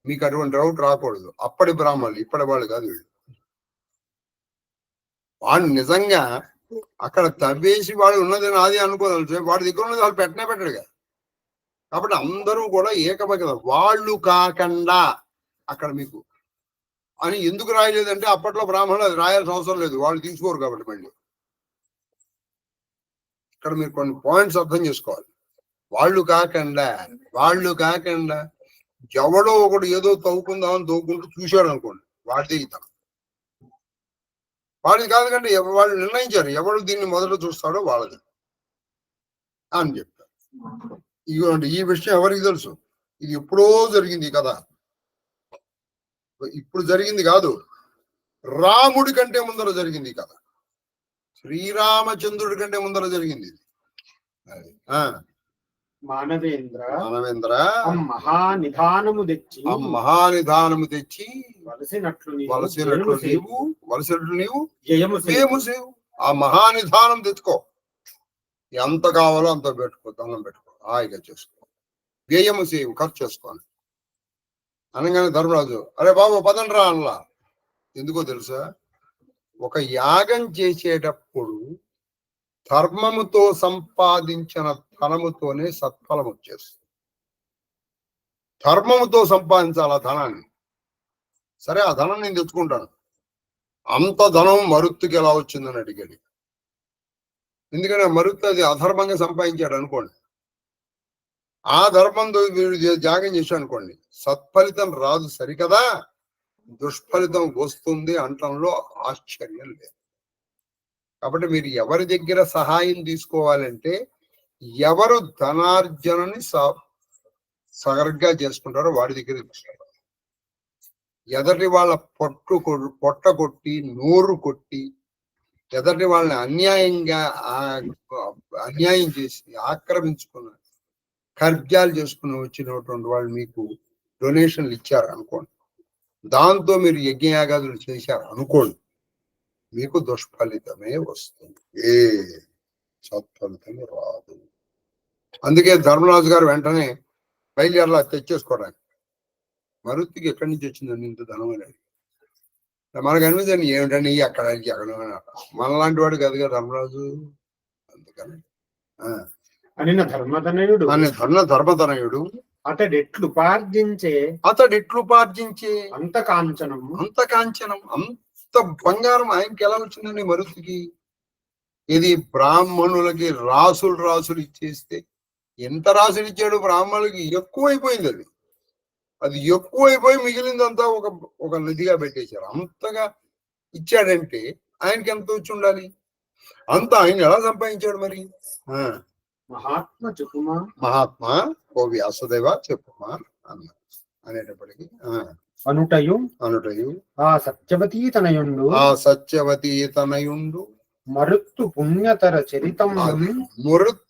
మీకు అటువంటి డౌట్ రాకూడదు. అప్పటి బ్రాహ్మణులు, ఇప్పటి వాళ్ళు కాదు వీళ్ళు. వాడు నిజంగా అక్కడ తవ్వేసి వాడు ఉన్నది నాది అనుకోదలుచు, వాడి దగ్గర ఉన్నది వాళ్ళు పెట్టడుగా. కాబట్టి అందరూ కూడా ఏకపక్ష వాళ్ళు కాకుండా అక్కడ మీకు అని ఎందుకు రాయలేదంటే, అప్పట్లో బ్రాహ్మణులు అది రాయాల్సిన అవసరం లేదు, వాళ్ళు తీసుకోరు కాబట్టి. మళ్ళీ ఇక్కడ మీరు కొన్ని పాయింట్స్ అర్థం చేసుకోవాలి. వాళ్ళు కాకుండా ఎవడో ఒకడు ఏదో తవ్వుకుందామని తవ్వుకుంటూ చూశాడు అనుకోండి, వాడిదే ఇతను. వాడిది కాదు కంటే వాళ్ళు నిర్ణయించారు ఎవడు దీన్ని మొదట చూస్తాడో వాళ్ళది అని చెప్పారు. ఇదిగోండి ఈ విషయం ఎవరికి తెలుసు? ఇది ఎప్పుడో జరిగింది కదా, ఇప్పుడు జరిగింది కాదు, రాముడి కంటే ముందర జరిగింది కదా, శ్రీరామచంద్రుడి కంటే ముందర జరిగింది ఇది. మానవేంద్ర మహానిధానము తెచ్చి వలసినట్లు నీవు జయము సేవు. ఆ మహానిధానం తెచ్చుకో, ఎంత కావాలో అంత పెట్టుకో, దండం పెట్టుకో, హాయిగా చేసుకో, వ్యయము సేవు, ఖర్చు చేసుకోని అనగానే ధర్మరాజు అరే బాబు పదండ్రా అనలా. ఎందుకో తెలుసా? ఒక యాగం చేసేటప్పుడు ధర్మముతో సంపాదించిన ధనముతోనే సత్ఫలం వచ్చేస్తుంది. ధర్మముతో సంపాదించాలి ఆ ధనాన్ని. సరే ఆ ధనం నేను తెచ్చుకుంటాను, అంత ధనం మరుత్తుకి ఎలా వచ్చిందని అడిగాడు. ఎందుకంటే మరుత్తు అది అధర్మంగా సంపాదించాడు అనుకోండి, ఆ ధర్మంతో వీడు త్యాగం చేశాడు అనుకోండి, సత్ఫలితం రాదు సరికదా, దుష్ఫలితం వస్తుంది అంటంలో ఆశ్చర్యం లేదు. కాబట్టి మీరు ఎవరి దగ్గర సహాయం తీసుకోవాలంటే ఎవరు ధనార్జనని సగర్గా చేసుకుంటారో వాడి దగ్గర తీసుకోవాలి. ఎదటి వాళ్ళ పొట్ట కొట్టి నోరు కొట్టి ఎదటి వాళ్ళని అన్యాయం చేసి ఆక్రమించుకున్న కబ్జాలు చేసుకుని వచ్చినటువంటి వాళ్ళు మీకు డొనేషన్లు ఇచ్చారు అనుకోండి, దాంతో మీరు యజ్ఞయాగాదులు చేశారు అనుకోండి, మీకు దుష్ఫలితమే వస్తుంది, ఏ సత్ఫలితమే రాదు. అందుకే ధర్మరాజు గారు వెంటనే బయలుదేరలా తెచ్చేసుకోవడానికి. మరుత్తికి ఎక్కడి నుంచి వచ్చిందండి ఇంత ధనం అనేది? మనకు అనిపించండి ఏమిటండి అక్కడ మనలాంటి వాడు కదుగా ధర్మరాజు. అందుకని ధర్మతనయుడు అతడెట్లు పార్జించే అంత కాంచనం అంత బంగారం ఆయనకి ఎలా వచ్చిందండి మరుత్తికి? ఇది బ్రాహ్మణులకి రాసులు ఇచ్చేస్తే ఎంత రాసులు ఇచ్చాడు బ్రాహ్మణులకి? ఎక్కువైపోయింది. అది ఎక్కువైపోయి మిగిలిందంతా ఒక నిధిగా పెట్టేశారు. అంతగా ఇచ్చాడంటే ఆయనకి ఎంత వచ్చి ఉండాలి? అంత ఆయన ఎలా సంపాదించాడు మరి? మహాత్మా ఓ వ్యాసదేవ చెప్పుమా అనేటప్పటికి అనుటయు ఆ సత్యవతీ తనయుండు మరుత్తు పుణ్యతర చరితం మరుత్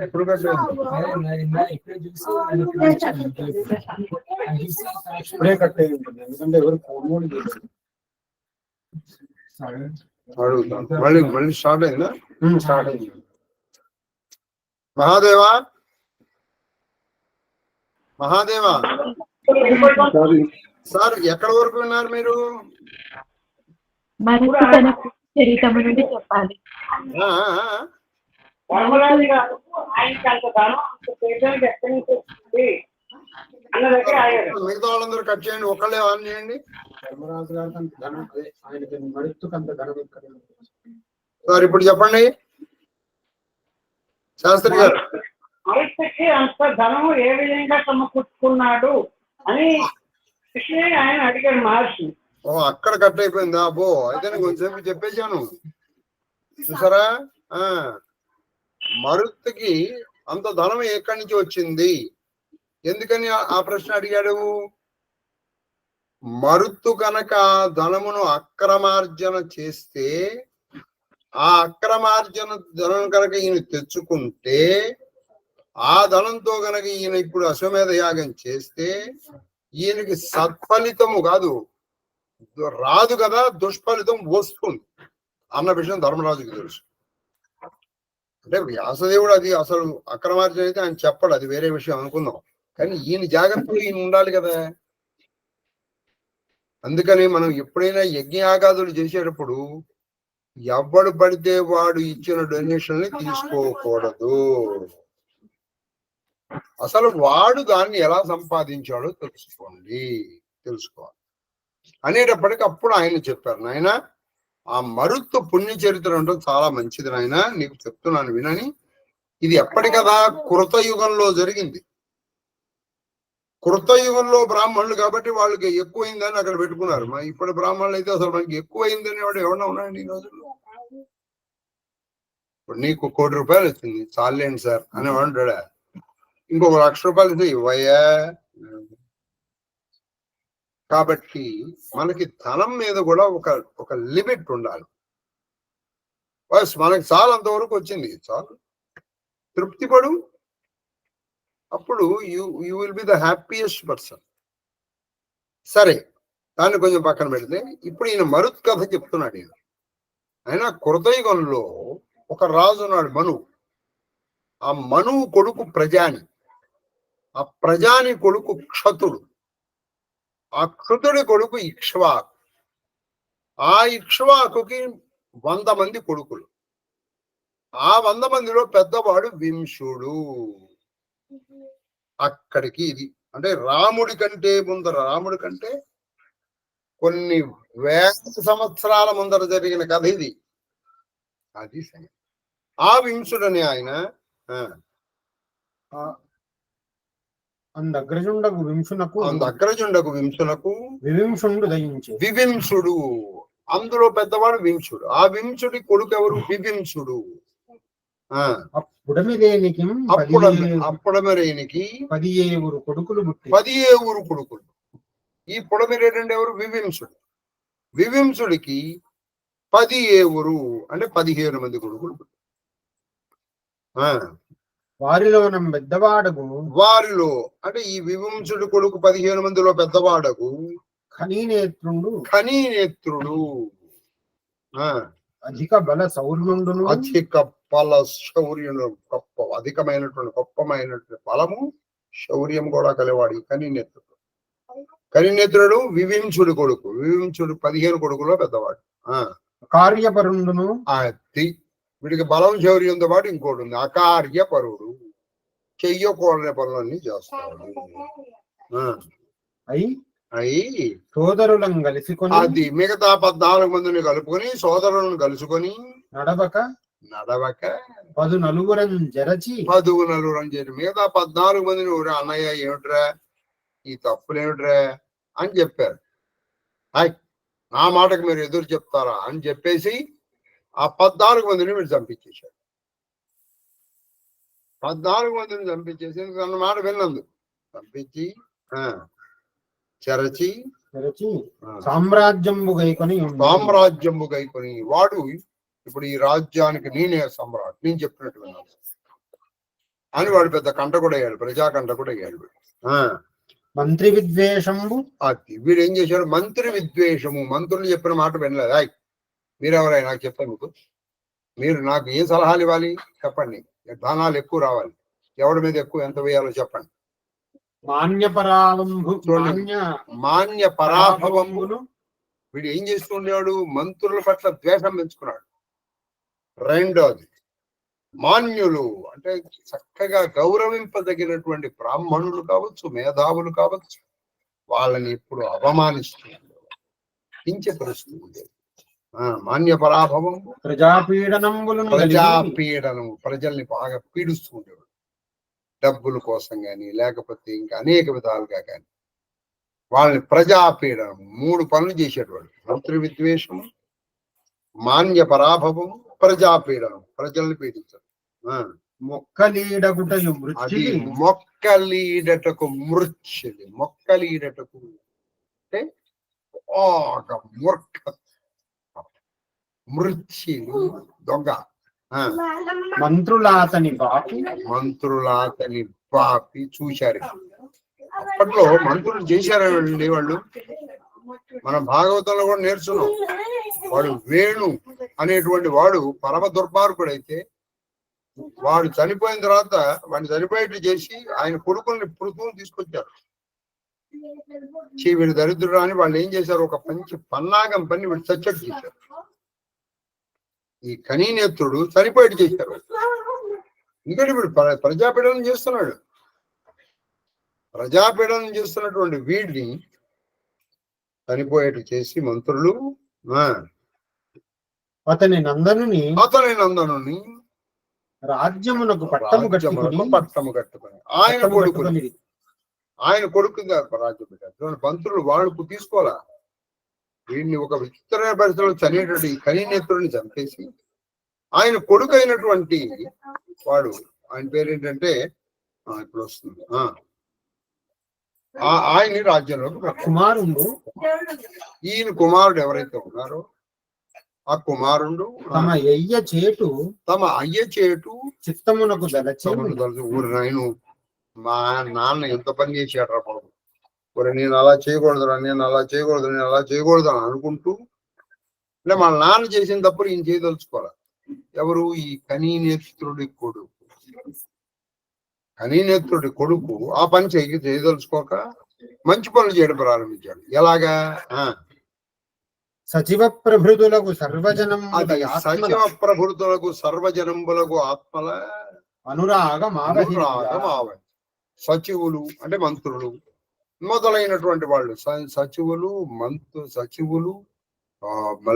ఎప్పుడు కట్టలేదు ఇప్పుడే కట్టేది ఉంటుంది ఎందుకంటే ఎవరు ఫోన్ కూడా చేయలేదు. అడుగుతాం మళ్ళీ మళ్ళీ స్టార్ట్ అయిందా స్టార్ట్ అయింది. మహాదేవా మహాదేవా సార్ ఎక్కడి వరకు విన్నారు మీరు? చరితము నుండి చెప్పాలి. ఆ, ఆ, ఆ. ధర్మరాజు గారు ఆయనకి అంత ధనం అంత పేదలకు ఎక్కడి నుంచి వచ్చింది అన్న దగ్గర ఆగారు. మిగతా వాళ్ళందరూ కట్ చేయండి, ఒకళ్ళే ఆన్ చేయండి. ధర్మరాజు గారికి అంత ధనం అదే ఆయనకి మరుత్తుకు అంత ధనం ఎక్కడ ఉంది? సార్ ఇప్పుడు చెప్పండి శాస్త్రి గారు. మరుసటికి అంత ధనము ఏ విధంగా సమకూర్చుకున్నాడు అని కృష్ణుని ఆయన అడిగారు మహర్షి. ఓ అక్కడ కట్ అయిపోయిందా? అబ్బో అయితే నేను కొంచెంసేపు చెప్పేశాను చూసారా. ఆ మరుత్తుకి అంత ధనం ఎక్కడి నుంచి వచ్చింది, ఎందుకని ఆ ప్రశ్న అడిగాడు? మరుత్తు కనుక ధనమును అక్రమార్జన చేస్తే, ఆ అక్రమార్జన ధనం కనుక ఈయన తెచ్చుకుంటే, ఆ ధనంతో కనుక ఈయన ఇప్పుడు అశ్వమేధ యాగం చేస్తే ఈయనకి సత్ఫలితము కాదు రాదు కదా, దుష్ఫలితం వస్తుంది అన్న విషయం ధర్మరాజుకి తెలుసు. అంటే వ్యాసదేవుడు అది అసలు అక్రమార్జన అయితే ఆయన చెప్పడు, అది వేరే విషయం అనుకుందాం. కానీ ఈయన జాగ్రత్తలు ఈయన ఉండాలి కదా. అందుకని మనం ఎప్పుడైనా యజ్ఞయాగాదులు చేసేటప్పుడు ఎవడు పడితే వాడు ఇచ్చిన డొనేషన్ ని తీసుకోకూడదు. అసలు వాడు దాన్ని ఎలా సంపాదించాడో తెలుసుకోవాలి అనేటప్పటికి అప్పుడు ఆయన చెప్పారు, నాయన ఆ మరుత్తు పుణ్య చరిత్ర అంటే చాలా మంచిది నాయన, నీకు చెప్తున్నాను వినని. ఇది ఎప్పటి కదా, కృతయుగంలో జరిగింది. కృతయుగంలో బ్రాహ్మణులు కాబట్టి వాళ్ళకి ఎక్కువైందని అక్కడ పెట్టుకున్నారు. మా ఇప్పుడు బ్రాహ్మణులు అయితే అసలు మనకి ఎక్కువైందని వాడు ఎవరన్నా ఉన్నాయండి ఈ రోజుల్లో? ఇప్పుడు నీకు ₹1,00,00,000 వచ్చింది, చాలేండి సార్ అనేవాడు ఉంటాడా? ఇంకొక ₹1,00,000 ఇస్తే ఇవ్వయ్యా. కాబట్టి మనకి ధనం మీద కూడా ఒక లిమిట్ ఉండాలి. మనకి చాలా అంతవరకు వచ్చింది, చాలు, తృప్తి పడు, అప్పుడు you will be the happiest person. సరే, దాన్ని కొంచెం పక్కన పెడితే ఇప్పుడు ఈయన మరుత్ కథ చెప్తున్నాడు. ఆయన కృతయుగంలో ఒక రాజు ఉన్నాడు, మనువు. ఆ మనువు కొడుకు ప్రజాని, ఆ ప్రజాని కొడుకు క్షతుడు, ఆ క్షుతుడి కొడుకు ఇక్ష్వాకు. ఆ ఇక్ష్వాకుకి 100 మంది కొడుకులు. ఆ 100 మందిలో పెద్దవాడు వింశుడు. అక్కడికి ఇది అంటే రాముడి కంటే కొన్ని వేల సంవత్సరాల ముందర జరిగిన కథ ఇది. అది సరే. ఆ వింశుడని ఆయన అందగ్రజుండకు వింశునకు వివింశుండు దయించు. వివింశుడు, అందులో పెద్దవాడు వింశుడు. ఆ వింశుడి కొడుకు ఎవరు? వివింశుడు. అప్పుడమిరేనికి 10 కొడుకులు. ఈ పుడమిరేటంటే ఎవరు? వివింశుడు. వివింశుడికి 10 అంటే 15 మంది కొడుకులు. వారిలో వారిలో అంటే ఈ వివంశుడి కొడుకు 15 మందిలో పెద్దవాడకు ఖనీనేత్రుడు అధిక బల శౌర్యుండును. గొప్పమైనటువంటి బలము శౌర్యం కూడా కలివాడు కనినేత్రుడు వివింశుడి కొడుకు. వివింశుడు 15 కొడుకులో పెద్దవాడు. కార్యపరుండును. వీడికి బలం శౌర్యంతో పాటు ఇంకోటి ఉంది, అకార్యపరుడు. చెయ్యకూడని పనులన్నీ చేస్తాడు. అయి సోదరులను కలుసుకొని, అది మిగతా 14 మందిని కలుపుకొని, సోదరులను కలుసుకొని నడవక 10 నలుగురం జరచి మిగతా 14 మందిని అన్నయ్య ఏమిట్రా ఈ తప్పులేమిట్రా అని చెప్పారు. నా మాటకు మీరు ఎదురు చెప్తారా అని చెప్పేసి ఆ 14 మందిని మీరు చంపించేశారు. 14 మందిని చంపించేసి అన్న మాట విన్నందు చంపించి చెరచి సామ్రాజ్యంబు గైకొని వాడు ఇప్పుడు ఈ రాజ్యానికి నేనే సమ్రాట్, నేను చెప్పినట్టు విన్నాను అని వాడు పెద్ద కంట కూడా అయ్యాడు, ప్రజాకంట కూడా అయ్యాడు. మంత్రి విద్వేషము. అది వీడు ఏం చేశాడు, మంత్రి విద్వేషము, మంత్రులు చెప్పిన మాట వినలేదు. మీరెవరై నాకు చెప్పండి, మీరు నాకు ఏ సలహాలు ఇవ్వాలి చెప్పండి, దానాలు ఎక్కువ రావాలి, ఎవరి మీద ఎక్కువ ఎంత వేయాలో చెప్పండి. మాన్య పరాభవమును. వీడు ఏం చేస్తుండేవాడు, మంత్రుల పట్ల ద్వేషం పెంచుకున్నాడు. రెండోది మాన్యులు అంటే చక్కగా గౌరవింపదగినటువంటి బ్రాహ్మణులు కావచ్చు, మేధావులు కావచ్చు, వాళ్ళని ఇప్పుడు అవమానిస్తుండేవాడు, కించపరుస్తూ ఉండేది. మాన్య పరాభవం, ప్రజాపీడనం, ప్రజల్ని బాగా పీడిస్తూ ఉండేవాడు, డబ్బుల కోసం కానీ లేకపోతే ఇంకా అనేక విధాలుగా కానీ వాళ్ళని ప్రజాపీడనం. 3 పనులు చేసేటవాడు, మంత్రి విద్వేషము, మాన్య పరాభవం, ప్రజాపీడనం, ప్రజల్ని పీడించడం. మొక్కలీడగుటయు అది మొక్కలీడటకు మృచ్ఛలి. మొక్కలీడటకు అంటే మూర్ఖ, మృచ్ఛిలు, దొంగ. మంత్రులాతని బాపి చూశారు. అప్పట్లో మంత్రులు చేశారండి వాళ్ళు. మన భాగవతంలో కూడా నేర్చున్నాం. వాడు వేణు అనేటువంటి వాడు పరమ దుర్మార్గుడైతే వాడు చనిపోయిన తర్వాత వాడిని చనిపోయేట్టు చేసి ఆయన కొడుకుల్ని పుడుకుని తీసుకొచ్చారు. వీడు దరిద్రుడు అని వాళ్ళు ఏం చేశారు, ఒక మంచి పన్నాగం పని వీడు చచ్చట్టు చేశారు. ఈ కనీనేత్రుడు చనిపోయేట్టు చేశారు. ఎందుకంటే వీడు ప్రజాపీడనం చేస్తున్నాడు. ప్రజాపీడనం చేస్తున్నటువంటి వీడిని చనిపోయేట్టు చేసి మంత్రులు అతని నందనుని రాజ్యమునకు పట్టము కట్టుకొని ఆయన కొడుకు రాజ్యం పెట్టారు. మంత్రులు వాళ్ళు తీసుకోవాలా, వీడిని ఒక విచిత్రమైన పరిస్థితుల్లో చనిపోయేటువంటి కనీనేత్రుడిని చంపేసి ఆయన కొడుకు అయినటువంటి వాడు, ఆయన పేరేంటంటే ఇప్పుడు వస్తుంది, ఆయన్ని రాజ్యంలోకి కుమారుడు. ఈయన కుమారుడు ఎవరైతే ఉన్నారో ఆ కుమారుడు తమ అయ్య చేటు చిత్తమునకు ఊరి నాయను, మా నాన్న ఎంత పని చేశాడు రా బాబు, నేను అలా చేయకూడదురా, నేను అలా చేయకూడదు అని అనుకుంటూ, అంటే మా నాన్న చేసిన తప్పుడు ఈయన చేయదలుచుకోవాలి. ఎవరు, ఈ కనీనేత్రుడి కొడుకు ఆ పని చేయదలుచుకోక మంచి పనులు చేయడం ప్రారంభించాడు. ఎలాగా, సచివ ప్రభృతులకు సర్వజనంబులకు ఆత్మల అనురాగం సచివులు అంటే మంత్రులు మొదలైనటువంటి వాళ్ళు, సచివులు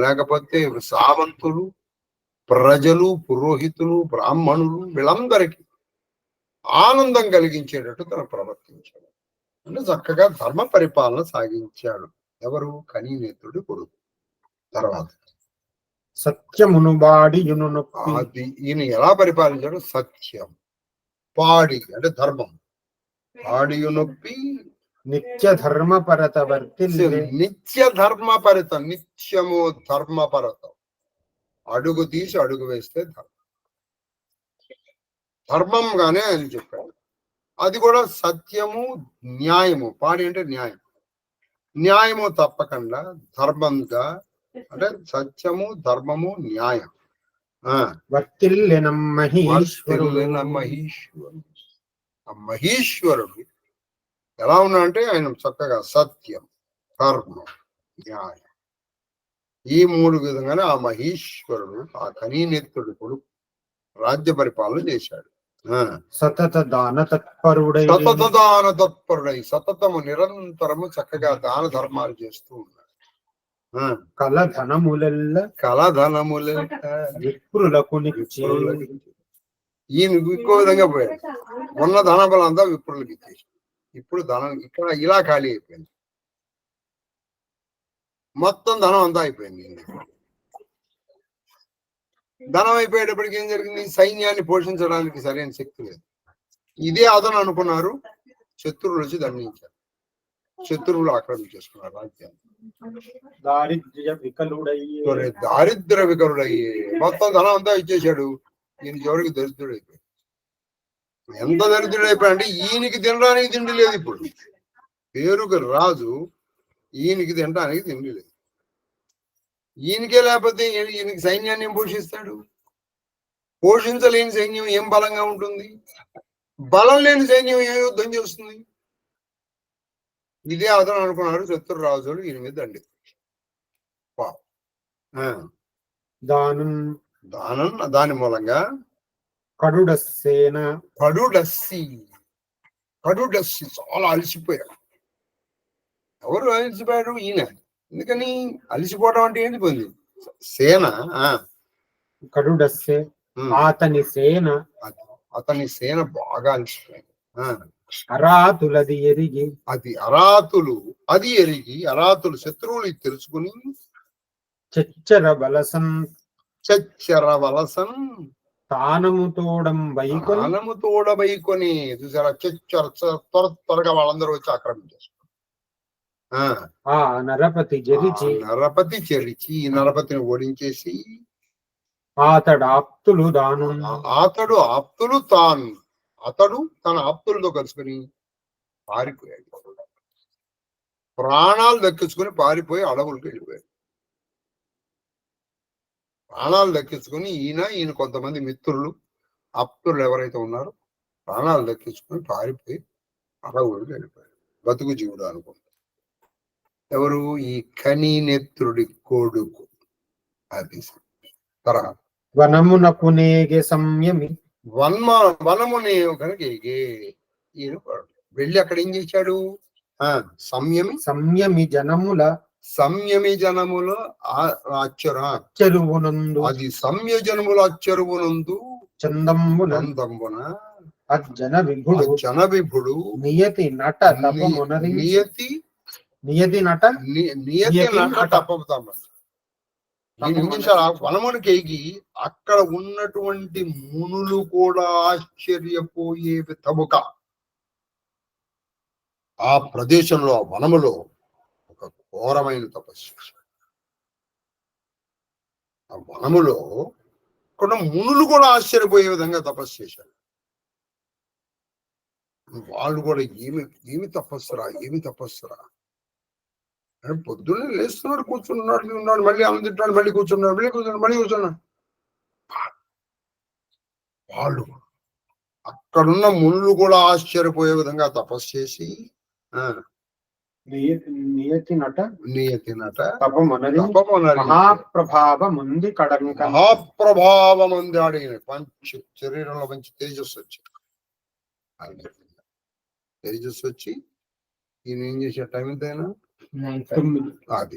లేకపోతే సామంతులు, ప్రజలు, పురోహితులు, బ్రాహ్మణులు, వీళ్ళందరికీ ఆనందం కలిగించేటట్టు తను ప్రవర్తించాడు. అంటే చక్కగా ధర్మ పరిపాలన సాగించాడు. ఎవరు, కనీనేత్రుడి కొడుకు. తర్వాత సత్యమును బాడి అది ఈయన ఎలా పరిపాలించాడు, సత్యం పాడి అంటే ధర్మం, పాడియు నొప్పి నిత్య ధర్మపరత నిత్యము ధర్మపరత. అడుగు తీసి అడుగు వేస్తే ధర్మంగానే ఆయన చెప్పాడు. అది కూడా సత్యము న్యాయము, పాడి అంటే న్యాయము తప్పకుండా ధర్మంగా, అంటే సత్యము ధర్మము న్యాయం. మహేశ్వరుడు ఎలా ఉన్నాడంటే ఆయన చక్కగా సత్యం, ధర్మం, న్యాయం, ఈ 3 విధంగానే ఆ మహేశ్వరుడు, ఆ కనీనేత్రుడు కొడుకు రాజ్య పరిపాలన చేశాడు. సతత దాన తత్పరుడై, సతతము నిరంతరము చక్కగా దాన ధర్మాలు చేస్తూ ఉన్నాడు. కలధనముల విప్రులకు ఈయన ఇంకో విధంగా పోయాడు. ఉన్న ధన బలంతా విప్రులకు ఇచ్చేసి ఇప్పుడు ధనం ఇక్కడ ఇలా ఖాళీ అయిపోయింది, మొత్తం ధనం అంతా అయిపోయింది. ధనం అయిపోయేటప్పటికి ఏం జరిగింది, సైన్యాన్ని పోషించడానికి సరైన శక్తి లేదు. ఇదే అదను అనుకున్నారు, శత్రువులు వచ్చి దండించారు. శత్రువులు ఆక్రమించేసుకున్నారు రాజ్యాన్ని. దారిద్ర్య వికలుడయ్యే. దారిద్ర వికరుడయ్యే మొత్తం ధనం అంతా ఇచ్చేశాడు. ఈయన చివరికి దరిద్రుడైపోయాడు. ఎంత దరిద్రుడైపోయాడు అంటే ఈయనకి తినడానికి తిండి లేదు. ఇప్పుడు పేరుకు రాజు, ఈయనకి తినడానికి తిండి లేదు. ఈయనకే లేకపోతే ఈయనకి సైన్యాన్ని ఏం పోషిస్తాడు? పోషించలేని సైన్యం ఏం బలంగా ఉంటుంది? బలం లేని సైన్యం ఏ యుద్ధం చేస్తుంది? ఇదే అతను అనుకున్నారు శత్రు రాజులు ఈయన మీద దండి. దాని మూలంగా కడుడస్సి చాలా అలసిపోయాడు. ఎవరు అలసిపోయాడు? ఈయన. ఎందుకని అలసిపోవడం అంటే ఏంటి? పొంది సేన కడుడస్సే అతని సేన బాగా అలసిపోయింది. అరాతులది ఎరిగి అది ఎరిగి అరాతులు శత్రువులు తెలుసుకుని చచ్చర వలసన్ తానము తోడబైకొని చూసారా? త్వరగా వాళ్ళందరూ వచ్చి ఆక్రమించేస్తారు. నరపతి చెరిచి నరపతిని ఓడించేసి అతడు తన ఆప్తులతో కలుసుకుని పారిపోయాడు. ప్రాణాలు దక్కించుకుని పారిపోయి అడవులకు వెళ్ళిపోయాడు. ప్రాణాలు దక్కించుకుని ఈయన కొంతమంది మిత్రులు ఆప్తులు ఎవరైతే ఉన్నారో ప్రాణాలు దక్కించుకుని పారిపోయి అడవులకు వెళ్ళిపోయాడు. బతుకు జీవుడు అనుకుంటారు. ఎవరు? ఈ కనినెత్రుడి కొడుకు. అది తర్వాత వనమునకునేగే సంయమి వనమునే కనుక ఈయన వెళ్ళి అక్కడ ఏం చేశాడు? సంయమి జనముల అచ్చరువునందు అది సంయజనముల అచ్చరువునందు చందంబున అజ్జన విభుడు నియతి నట తప్పుతామండి. వనమునికి ఎగి అక్కడ ఉన్నటువంటి మునులు కూడా ఆశ్చర్యపోయే విధముగా ఆ ప్రదేశంలో, ఆ వనములో ఒక ఘోరమైన తపస్సు. ఆ వనములో కొన్ని మునులు కూడా ఆశ్చర్యపోయే విధంగా తపస్సు చేశారు. వాళ్ళు కూడా ఏమి తపస్సురా పొద్దున్నే లేస్తున్నాడు, కూర్చున్నాడు, మళ్ళీ అన్నం తింటాడు, మళ్ళీ కూర్చున్నాడు. వాళ్ళు అక్కడున్న మునులు కూడా ఆశ్చర్యపోయే విధంగా తపస్సు చేసి నియతి నట మహాప్రభావముంది ఆడిన శరీరంలో మంచి తేజస్సు వచ్చి ఈయన ఏం చేశాడు? టైం ఎంతైనా అది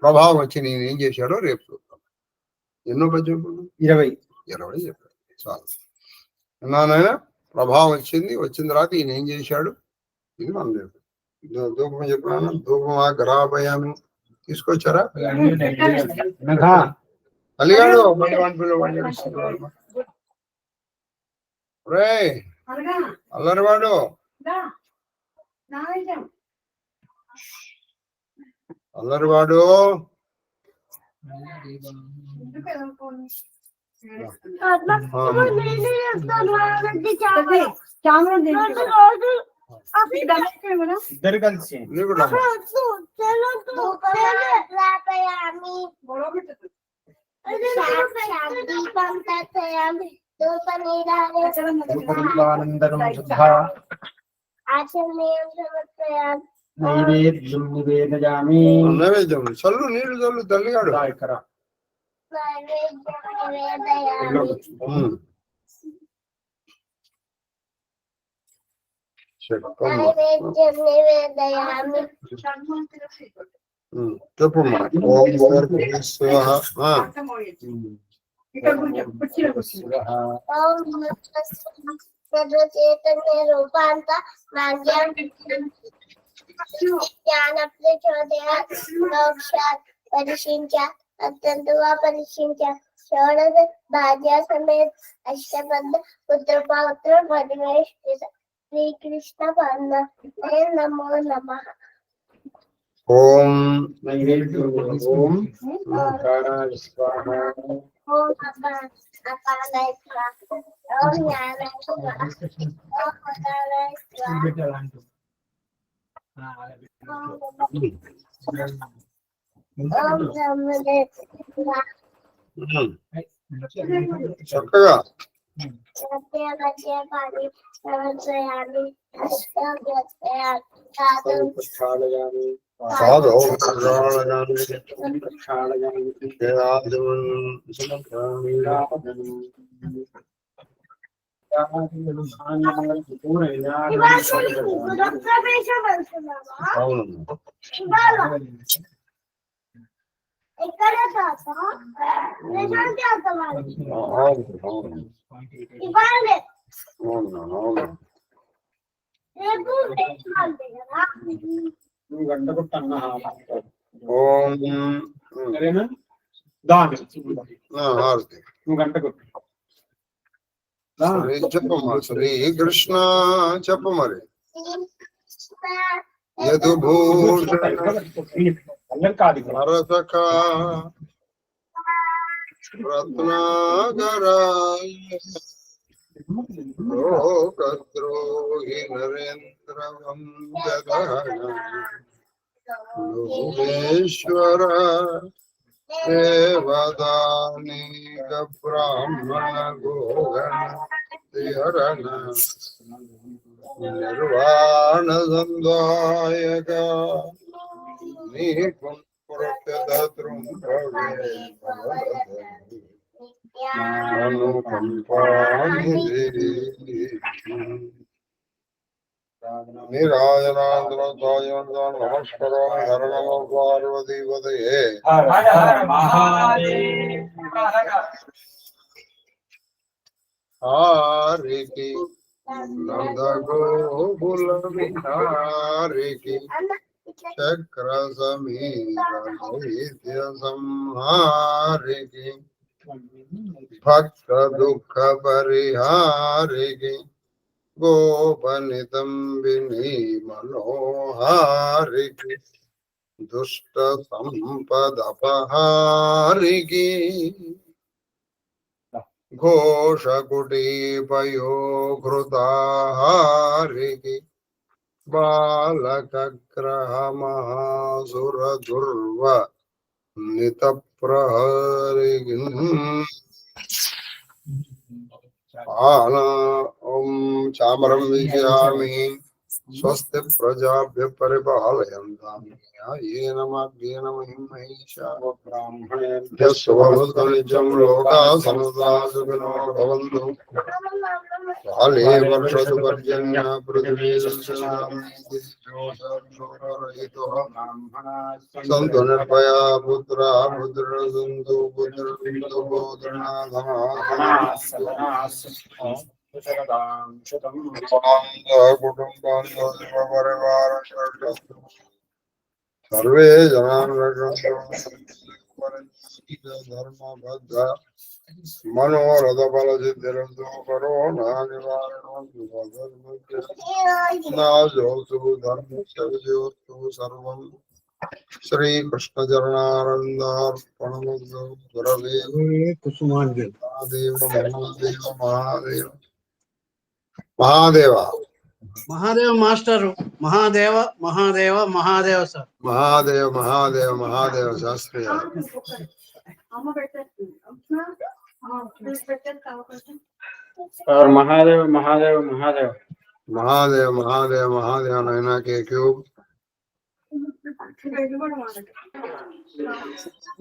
ప్రభావం వచ్చి నేను ఏం చేశాడో రేపు చూద్దాం. ఎన్నో పద్యం? 20 చెప్పాడు. చాలు నాయన. ప్రభావం వచ్చిన తర్వాత ఈయన ఏం చేశాడు? ఇది మనం రేపు ధూపం చెప్పినాను. ధూపమా గరాభయామి తీసుకొచ్చారా? తల్లిగాడు రే అల్లరివాడు ఇద్దరు కలిసి నైవేద్యం చల్లు, నీళ్లు చల్లు తల్లిగాడు. చెప్పు. చైతన్య రూపాంత పరీక్షించ షోడశ భార్య సమేత అష్టబద్ధ పుత్ర పరమేశ్వర శ్రీకృష్ణ నమో నమః. ఓం ఓం అకారాయ స్వాహ. ఓం అకారాయ స్వాహ. ఓం జ్ఞానాయ స్వాహ. ఓం అకారాయ స్వాహ. ఓం బ్రహ్మదేవాయ స్వాహ. చక్కగా సత్య మధ్య పాడి సమన్వయామి అష్టోత్తయామి సాధు ప్రక్షాళయామి సాధు ప్రక్షాళయామి అవును. ఎక్కడ తాత నిజానికి అర్థమవుతుంది అవును. ఇవాళ అవును. రేపు అంతే కదా నువ్వు గంట కొట్టన్న ఓం సరేనా? దాని హారతి. నువ్వు గంట కొట్టు. చెప్పమ్మా. శ్రీకృష్ణ చెప్పు మరి. యదుభూషణ నరసక రత్నాకరాయ లోకద్రోహి నరేంద్ర లోకేశ్వర దేవదానీక బ్రాహ్మణ గోగణ హరణ నిర్వాణ సందాయక నీ నమస్కరో హర నమో పార్వతీపతయే. హారికి నందగోకుల విహారికి చక్ర సమీర సంహారికి భక్త దుఃఖ పరిహారికి గోపనితంబిని మనోహారికి దుష్ట సంపదపహారికి ఘోషకుటీపయోఘృతాహారికి బాలకగ్రహ మహాసుర దుర్వ నిత ప్రహరికి ఓం చామరం విజయామి. స్వస్తి ప్రజాభ్య పరిపాలయంతాం న్యాయేన మార్గేణ మహిం మహిషా బ్రాహ్మణేభ్య శుభమస్తు. నిత్యం లోకా సమస్తా సుఖినో భవంతు. కాళే వర్షతు పర్జన్య పృథివీ సంతు నిర్భయా పుత్రా పుత్ర సంతు పుత్ర సర్వే జనాన్ ధర్మబద్ధ మనోరథ బల సిద్ధిరస్తు. కరోనా నివారణోస్తు ధర్మస్తు. సర్వం శ్రీకృష్ణ చరణానందార్పణమస్తు. గురవే కుసుమాంజలి. మహాదేవ మహాదేవ మహాదేవ మహాదేవ మహాదేవ మాస్టరు. మహాదేవ మహాదేవ మహాదేవ సార్. మహాదేవ మహాదేవ మహాదేవ శాస్త్రి మహాదేవ మహాదేవ మహాదేవ మహాదేవ మహాదేవ మహాదేవ నైనా కే క్యూబ్.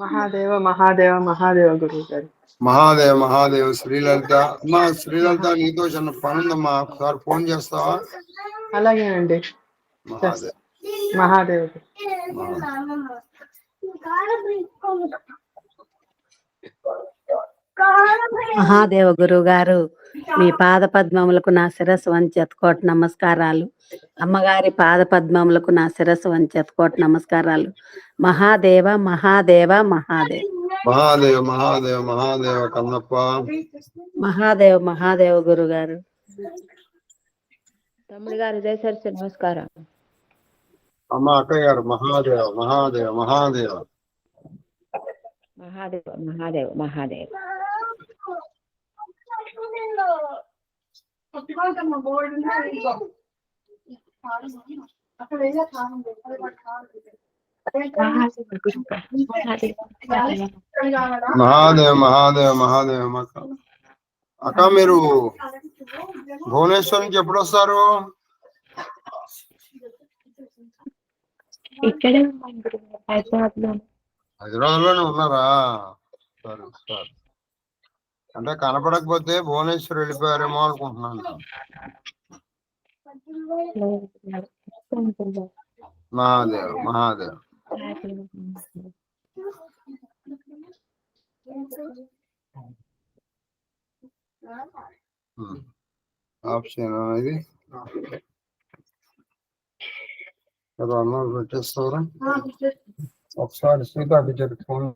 మహాదేవ మహాదేవ మహాదేవ గురువు గారు. మహాదేవ మహాదేవ శ్రీలలిత. అమ్మా శ్రీలలిత నీతో చిన్న పని ఉందమ్మా, ఒకసారి ఫోన్ చేస్తావా? అలాగేనండి. మహాదేవ్ మహాదేవ మహాదేవ గురువు గారు, మీ పాద పద్మములకు నా శిరస్సు వంచి ఎత్తుకోటి నమస్కారాలు. అమ్మగారి పాద పద్మములకు నా శిరస్సు వంచి ఎత్తుకోటి నమస్కారాలు. మహాదేవ మహాదేవ మహాదేవ మహాదేవ మహాదేవ మహాదేవ కన్నప్ప. మహాదేవ మహాదేవ గురువు గారు. తమ్ముడు గారు జయసరిసి నమస్కారం. అమ్మ అక్కయ్య గారు మహాదేవ మహాదేవ మహాదేవ మహాదేవ్ మహాదేవ్ మహాదేవ్ మహాదేవ మహాదేవ మహాదేవ అక్క. అక్క మీరు భువనేశ్వర్ నుంచి ఎప్పుడు వస్తారు? ఇక్కడే ఉన్నాం గురుగారు, హైదరాబాద్ లో. హైదరాబాద్ లోనే ఉన్నారా? సరే సరే. అంటే కనపడకపోతే భువనేశ్వర్ వెళ్ళిపోయారేమో అనుకుంటున్నాను. మహాదేవ్ మహాదేవ్ ఆప్షన్ ఇది అన్న పెట్టేస్తారా ఒకసారి సీతా టీచర్ ఫోన్